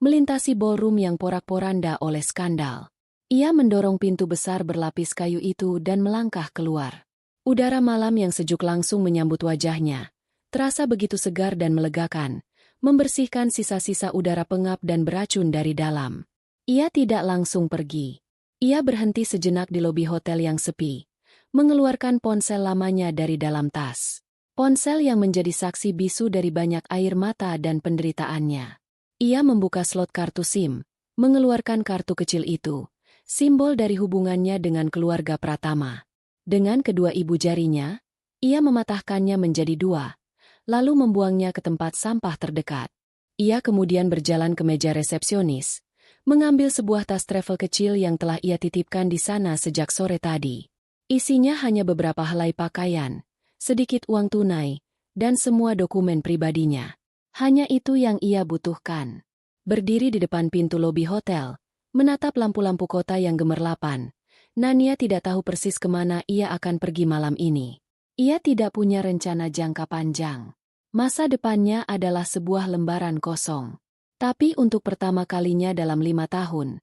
melintasi ballroom yang porak-poranda oleh skandal. Ia mendorong pintu besar berlapis kayu itu dan melangkah keluar. Udara malam yang sejuk langsung menyambut wajahnya. Terasa begitu segar dan melegakan, membersihkan sisa-sisa udara pengap dan beracun dari dalam. Ia tidak langsung pergi. Ia berhenti sejenak di lobi hotel yang sepi, mengeluarkan ponsel lamanya dari dalam tas. Ponsel yang menjadi saksi bisu dari banyak air mata dan penderitaannya. Ia membuka slot kartu SIM, mengeluarkan kartu kecil itu, simbol dari hubungannya dengan keluarga Pratama. Dengan kedua ibu jarinya, ia mematahkannya menjadi dua, lalu membuangnya ke tempat sampah terdekat. Ia kemudian berjalan ke meja resepsionis, mengambil sebuah tas travel kecil yang telah ia titipkan di sana sejak sore tadi. Isinya hanya beberapa helai pakaian, sedikit uang tunai, dan semua dokumen pribadinya. Hanya itu yang ia butuhkan. Berdiri di depan pintu lobi hotel, menatap lampu-lampu kota yang gemerlapan, Nania tidak tahu persis kemana ia akan pergi malam ini. Ia tidak punya rencana jangka panjang. Masa depannya adalah sebuah lembaran kosong. Tapi untuk pertama kalinya dalam 5 tahun,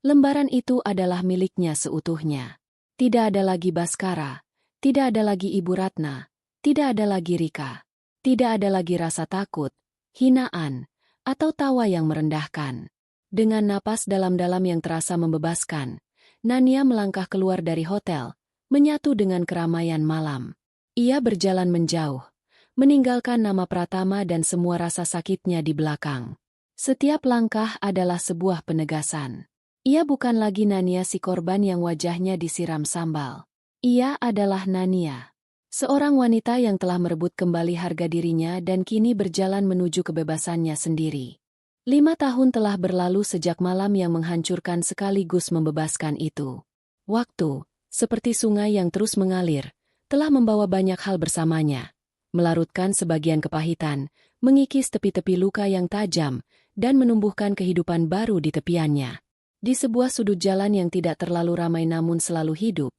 lembaran itu adalah miliknya seutuhnya. Tidak ada lagi Baskara, tidak ada lagi Ibu Ratna, tidak ada lagi Rika, tidak ada lagi rasa takut, hinaan, atau tawa yang merendahkan. Dengan napas dalam-dalam yang terasa membebaskan, Nania melangkah keluar dari hotel, menyatu dengan keramaian malam. Ia berjalan menjauh, meninggalkan nama Pratama dan semua rasa sakitnya di belakang. Setiap langkah adalah sebuah penegasan. Ia bukan lagi Nania si korban yang wajahnya disiram sambal. Ia adalah Nania, seorang wanita yang telah merebut kembali harga dirinya dan kini berjalan menuju kebebasannya sendiri. 5 tahun telah berlalu sejak malam yang menghancurkan sekaligus membebaskan itu. Waktu, seperti sungai yang terus mengalir, telah membawa banyak hal bersamanya, melarutkan sebagian kepahitan, mengikis tepi-tepi luka yang tajam, dan menumbuhkan kehidupan baru di tepiannya. Di sebuah sudut jalan yang tidak terlalu ramai namun selalu hidup,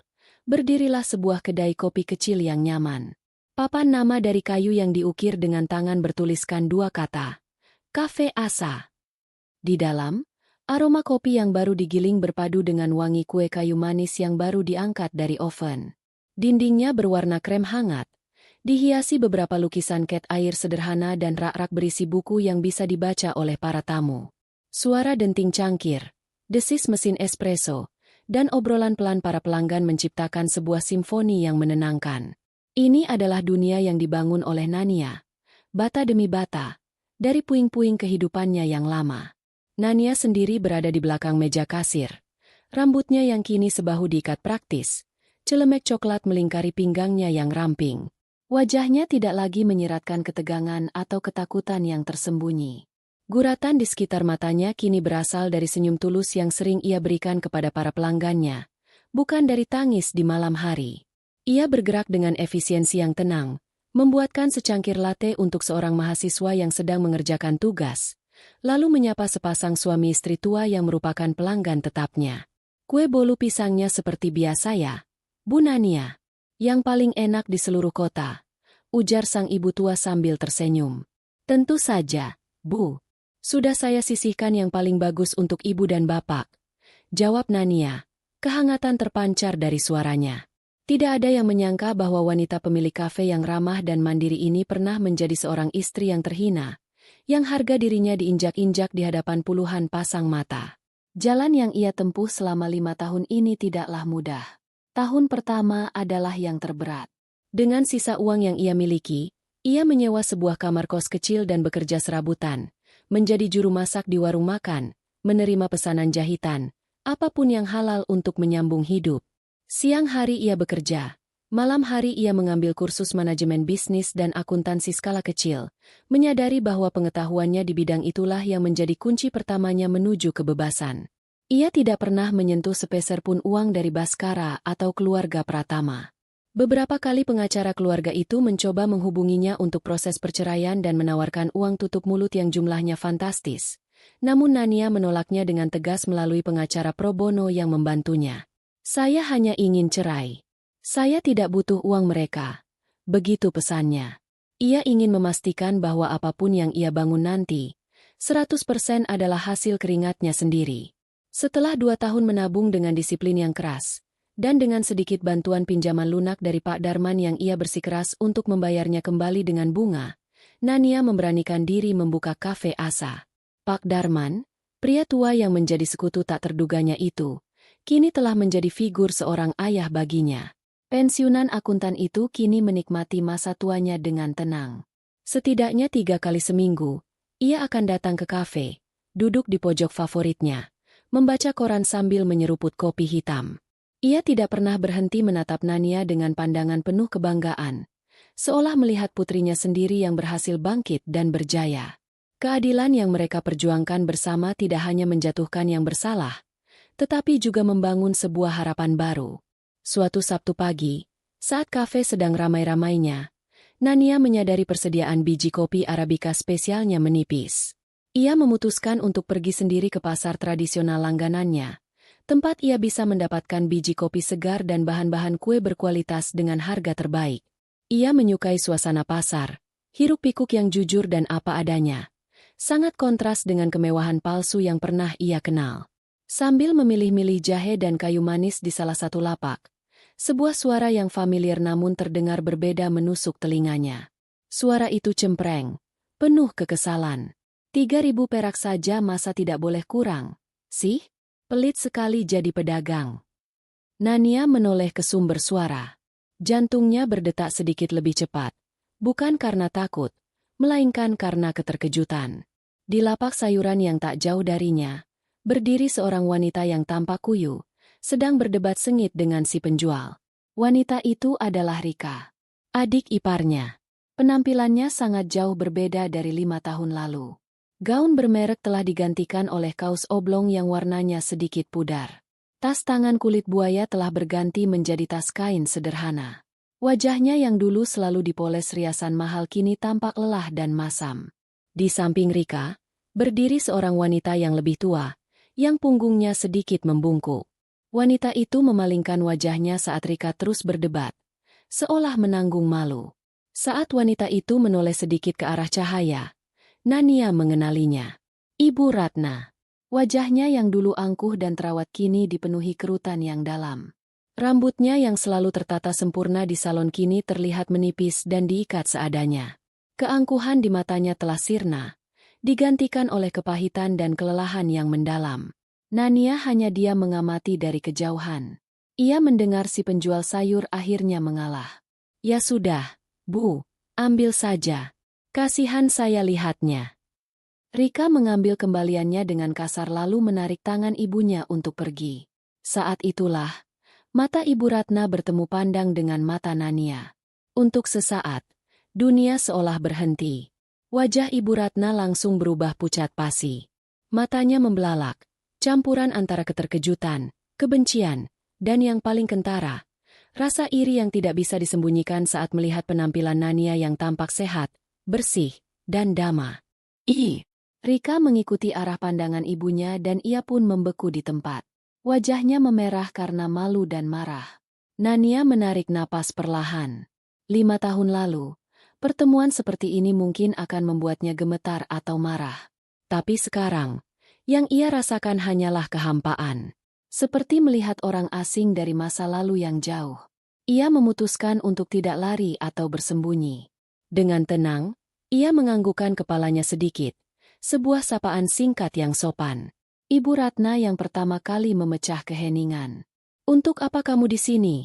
berdirilah sebuah kedai kopi kecil yang nyaman. Papan nama dari kayu yang diukir dengan tangan bertuliskan 2 kata, Cafe Asa. Di dalam, aroma kopi yang baru digiling berpadu dengan wangi kue kayu manis yang baru diangkat dari oven. Dindingnya berwarna krem hangat, dihiasi beberapa lukisan cat air sederhana dan rak-rak berisi buku yang bisa dibaca oleh para tamu. Suara denting cangkir, desis mesin espresso, dan obrolan pelan para pelanggan menciptakan sebuah simfoni yang menenangkan. Ini adalah dunia yang dibangun oleh Nania, bata demi bata, dari puing-puing kehidupannya yang lama. Nania sendiri berada di belakang meja kasir. Rambutnya yang kini sebahu diikat praktis, celemek coklat melingkari pinggangnya yang ramping. Wajahnya tidak lagi menyiratkan ketegangan atau ketakutan yang tersembunyi. Guratan di sekitar matanya kini berasal dari senyum tulus yang sering ia berikan kepada para pelanggannya, bukan dari tangis di malam hari. Ia bergerak dengan efisiensi yang tenang, membuatkan secangkir latte untuk seorang mahasiswa yang sedang mengerjakan tugas, lalu menyapa sepasang suami istri tua yang merupakan pelanggan tetapnya. Kue bolu pisangnya seperti biasa ya, Bu Nania. Yang paling enak di seluruh kota, ujar sang ibu tua sambil tersenyum. Tentu saja, Bu. Sudah saya sisihkan yang paling bagus untuk ibu dan bapak, jawab Nania. Kehangatan terpancar dari suaranya. Tidak ada yang menyangka bahwa wanita pemilik kafe yang ramah dan mandiri ini pernah menjadi seorang istri yang terhina, yang harga dirinya diinjak-injak di hadapan puluhan pasang mata. Jalan yang ia tempuh selama 5 tahun ini tidaklah mudah. Tahun pertama adalah yang terberat. Dengan sisa uang yang ia miliki, ia menyewa sebuah kamar kos kecil dan bekerja serabutan, menjadi juru masak di warung makan, menerima pesanan jahitan, apapun yang halal untuk menyambung hidup. Siang hari ia bekerja, malam hari ia mengambil kursus manajemen bisnis dan akuntansi skala kecil, menyadari bahwa pengetahuannya di bidang itulah yang menjadi kunci pertamanya menuju kebebasan. Ia tidak pernah menyentuh sepeser pun uang dari Baskara atau keluarga Pratama. Beberapa kali pengacara keluarga itu mencoba menghubunginya untuk proses perceraian dan menawarkan uang tutup mulut yang jumlahnya fantastis. Namun Nania menolaknya dengan tegas melalui pengacara pro bono yang membantunya. Saya hanya ingin cerai. Saya tidak butuh uang mereka. Begitu pesannya. Ia ingin memastikan bahwa apapun yang ia bangun nanti, 100% adalah hasil keringatnya sendiri. Setelah 2 tahun menabung dengan disiplin yang keras, dan dengan sedikit bantuan pinjaman lunak dari Pak Darman yang ia bersikeras untuk membayarnya kembali dengan bunga, Nania memberanikan diri membuka kafe Asa. Pak Darman, pria tua yang menjadi sekutu tak terduganya itu, kini telah menjadi figur seorang ayah baginya. Pensiunan akuntan itu kini menikmati masa tuanya dengan tenang. Setidaknya 3 kali seminggu, ia akan datang ke kafe, duduk di pojok favoritnya, membaca koran sambil menyeruput kopi hitam. Ia tidak pernah berhenti menatap Nania dengan pandangan penuh kebanggaan, seolah melihat putrinya sendiri yang berhasil bangkit dan berjaya. Keadilan yang mereka perjuangkan bersama tidak hanya menjatuhkan yang bersalah, tetapi juga membangun sebuah harapan baru. Suatu Sabtu pagi, saat kafe sedang ramai-ramainya, Nania menyadari persediaan biji kopi Arabica spesialnya menipis. Ia memutuskan untuk pergi sendiri ke pasar tradisional langganannya, tempat ia bisa mendapatkan biji kopi segar dan bahan-bahan kue berkualitas dengan harga terbaik. Ia menyukai suasana pasar, hiruk-pikuk yang jujur dan apa adanya. Sangat kontras dengan kemewahan palsu yang pernah ia kenal. Sambil memilih-milih jahe dan kayu manis di salah satu lapak, sebuah suara yang familiar namun terdengar berbeda menusuk telinganya. Suara itu cempreng, penuh kekesalan. 3.000 perak saja masa tidak boleh kurang, sih? Pelit sekali jadi pedagang. Nania menoleh ke sumber suara. Jantungnya berdetak sedikit lebih cepat. Bukan karena takut, melainkan karena keterkejutan. Di lapak sayuran yang tak jauh darinya, berdiri seorang wanita yang tampak kuyu, sedang berdebat sengit dengan si penjual. Wanita itu adalah Rika, adik iparnya. Penampilannya sangat jauh berbeda dari 5 tahun lalu. Gaun bermerek telah digantikan oleh kaos oblong yang warnanya sedikit pudar. Tas tangan kulit buaya telah berganti menjadi tas kain sederhana. Wajahnya yang dulu selalu dipoles riasan mahal kini tampak lelah dan masam. Di samping Rika, berdiri seorang wanita yang lebih tua, yang punggungnya sedikit membungkuk. Wanita itu memalingkan wajahnya saat Rika terus berdebat, seolah menanggung malu. Saat wanita itu menoleh sedikit ke arah cahaya, Nania mengenalinya. Ibu Ratna. Wajahnya yang dulu angkuh dan terawat kini dipenuhi kerutan yang dalam. Rambutnya yang selalu tertata sempurna di salon kini terlihat menipis dan diikat seadanya. Keangkuhan di matanya telah sirna, digantikan oleh kepahitan dan kelelahan yang mendalam. Nania hanya diam mengamati dari kejauhan. Ia mendengar si penjual sayur akhirnya mengalah. Ya sudah, Bu, ambil saja. Kasihan saya lihatnya. Rika mengambil kembaliannya dengan kasar lalu menarik tangan ibunya untuk pergi. Saat itulah, mata Ibu Ratna bertemu pandang dengan mata Nania. Untuk sesaat, dunia seolah berhenti. Wajah Ibu Ratna langsung berubah pucat pasi. Matanya membelalak, campuran antara keterkejutan, kebencian, dan yang paling kentara, rasa iri yang tidak bisa disembunyikan saat melihat penampilan Nania yang tampak sehat, bersih, dan damai. Rika mengikuti arah pandangan ibunya dan ia pun membeku di tempat. Wajahnya memerah karena malu dan marah. Nania menarik napas perlahan. 5 tahun lalu, pertemuan seperti ini mungkin akan membuatnya gemetar atau marah. Tapi sekarang, yang ia rasakan hanyalah kehampaan. Seperti melihat orang asing dari masa lalu yang jauh. Ia memutuskan untuk tidak lari atau bersembunyi. Dengan tenang, ia menganggukkan kepalanya sedikit, sebuah sapaan singkat yang sopan. Ibu Ratna yang pertama kali memecah keheningan. Untuk apa kamu di sini?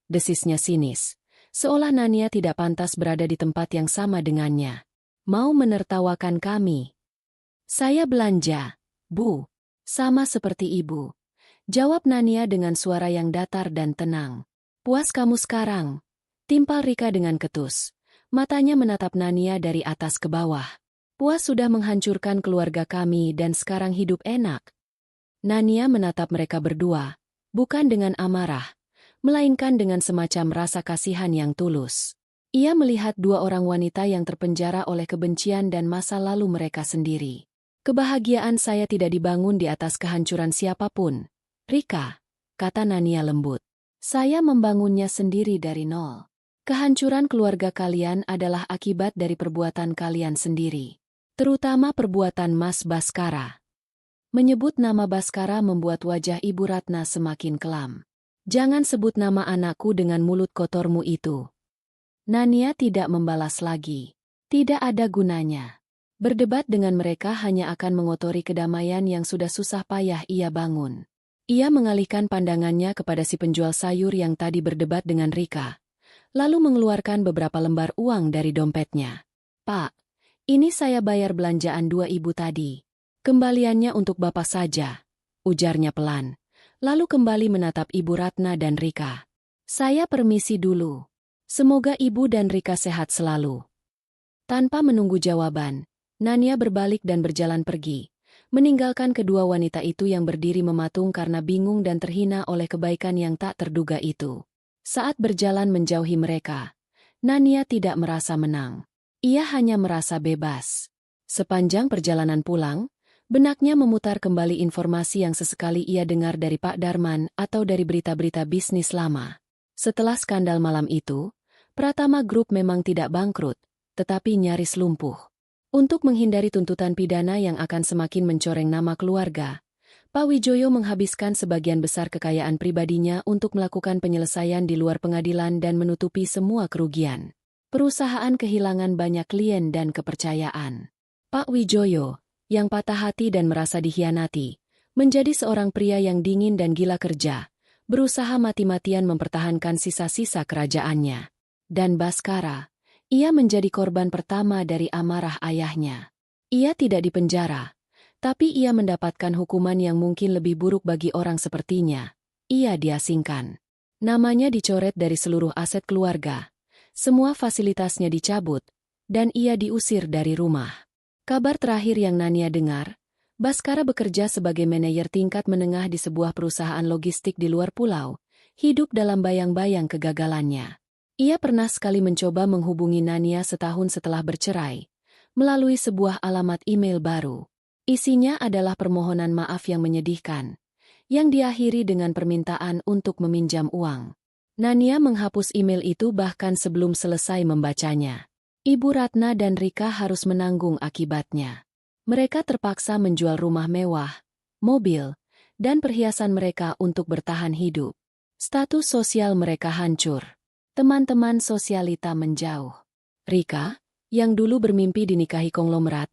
Desisnya sinis, seolah Nania tidak pantas berada di tempat yang sama dengannya. Mau menertawakan kami? Saya belanja, Bu. Sama seperti ibu. Jawab Nania dengan suara yang datar dan tenang. Puas kamu sekarang? Timpal Rika dengan ketus. Matanya menatap Nania dari atas ke bawah. Puas sudah menghancurkan keluarga kami dan sekarang hidup enak. Nania menatap mereka berdua, bukan dengan amarah, melainkan dengan semacam rasa kasihan yang tulus. Ia melihat dua orang wanita yang terpenjara oleh kebencian dan masa lalu mereka sendiri. Kebahagiaan saya tidak dibangun di atas kehancuran siapapun, Rika, kata Nania lembut. Saya membangunnya sendiri dari nol. Kehancuran keluarga kalian adalah akibat dari perbuatan kalian sendiri. Terutama perbuatan Mas Baskara. Menyebut nama Baskara membuat wajah Ibu Ratna semakin kelam. Jangan sebut nama anakku dengan mulut kotormu itu. Nania tidak membalas lagi. Tidak ada gunanya. Berdebat dengan mereka hanya akan mengotori kedamaian yang sudah susah payah ia bangun. Ia mengalihkan pandangannya kepada si penjual sayur yang tadi berdebat dengan Rika. Lalu mengeluarkan beberapa lembar uang dari dompetnya. Pak, ini saya bayar belanjaan 2 ibu tadi. Kembaliannya untuk Bapak saja, ujarnya pelan. Lalu kembali menatap Ibu Ratna dan Rika. Saya permisi dulu. Semoga Ibu dan Rika sehat selalu. Tanpa menunggu jawaban, Nania berbalik dan berjalan pergi, meninggalkan kedua wanita itu yang berdiri mematung karena bingung dan terhina oleh kebaikan yang tak terduga itu. Saat berjalan menjauhi mereka, Nania tidak merasa menang. Ia hanya merasa bebas. Sepanjang perjalanan pulang, benaknya memutar kembali informasi yang sesekali ia dengar dari Pak Darman atau dari berita-berita bisnis lama. Setelah skandal malam itu, Pratama Group memang tidak bangkrut, tetapi nyaris lumpuh. Untuk menghindari tuntutan pidana yang akan semakin mencoreng nama keluarga, Pak Wijoyo menghabiskan sebagian besar kekayaan pribadinya untuk melakukan penyelesaian di luar pengadilan dan menutupi semua kerugian. Perusahaan kehilangan banyak klien dan kepercayaan. Pak Wijoyo, yang patah hati dan merasa dikhianati, menjadi seorang pria yang dingin dan gila kerja, berusaha mati-matian mempertahankan sisa-sisa kerajaannya. Dan Baskara, ia menjadi korban pertama dari amarah ayahnya. Ia tidak dipenjara, tapi ia mendapatkan hukuman yang mungkin lebih buruk bagi orang sepertinya. Ia diasingkan. Namanya dicoret dari seluruh aset keluarga. Semua fasilitasnya dicabut, dan ia diusir dari rumah. Kabar terakhir yang Nania dengar, Baskara bekerja sebagai manajer tingkat menengah di sebuah perusahaan logistik di luar pulau, hidup dalam bayang-bayang kegagalannya. Ia pernah sekali mencoba menghubungi Nania setahun setelah bercerai, melalui sebuah alamat email baru. Isinya adalah permohonan maaf yang menyedihkan, yang diakhiri dengan permintaan untuk meminjam uang. Nania menghapus email itu bahkan sebelum selesai membacanya. Ibu Ratna dan Rika harus menanggung akibatnya. Mereka terpaksa menjual rumah mewah, mobil, dan perhiasan mereka untuk bertahan hidup. Status sosial mereka hancur. Teman-teman sosialita menjauh. Rika, yang dulu bermimpi dinikahi konglomerat,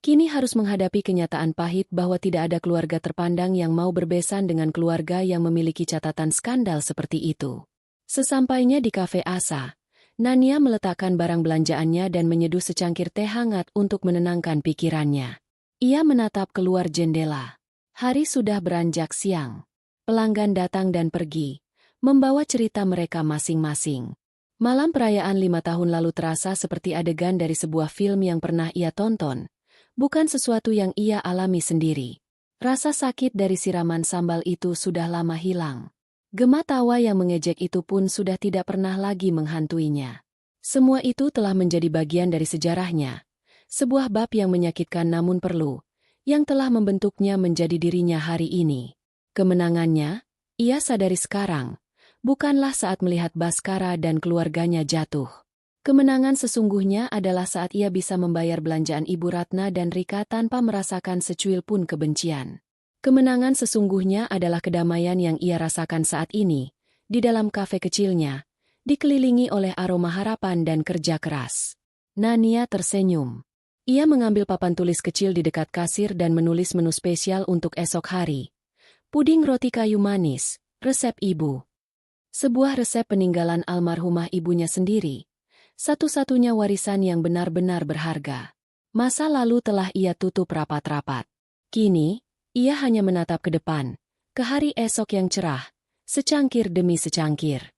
kini harus menghadapi kenyataan pahit bahwa tidak ada keluarga terpandang yang mau berbesan dengan keluarga yang memiliki catatan skandal seperti itu. Sesampainya di kafe Asa, Nania meletakkan barang belanjaannya dan menyeduh secangkir teh hangat untuk menenangkan pikirannya. Ia menatap keluar jendela. Hari sudah beranjak siang. Pelanggan datang dan pergi, membawa cerita mereka masing-masing. Malam perayaan 5 tahun lalu terasa seperti adegan dari sebuah film yang pernah ia tonton, bukan sesuatu yang ia alami sendiri. Rasa sakit dari siraman sambal itu sudah lama hilang. Gema tawa yang mengejek itu pun sudah tidak pernah lagi menghantuinya. Semua itu telah menjadi bagian dari sejarahnya. Sebuah bab yang menyakitkan namun perlu, yang telah membentuknya menjadi dirinya hari ini. Kemenangannya, ia sadari sekarang, bukanlah saat melihat Baskara dan keluarganya jatuh. Kemenangan sesungguhnya adalah saat ia bisa membayar belanjaan Ibu Ratna dan Rika tanpa merasakan secuil pun kebencian. Kemenangan sesungguhnya adalah kedamaian yang ia rasakan saat ini, di dalam kafe kecilnya, dikelilingi oleh aroma harapan dan kerja keras. Nania tersenyum. Ia mengambil papan tulis kecil di dekat kasir dan menulis menu spesial untuk esok hari. Puding roti kayu manis, resep ibu. Sebuah resep peninggalan almarhumah ibunya sendiri. Satu-satunya warisan yang benar-benar berharga. Masa lalu telah ia tutup rapat-rapat. Kini, ia hanya menatap ke depan, ke hari esok yang cerah, secangkir demi secangkir.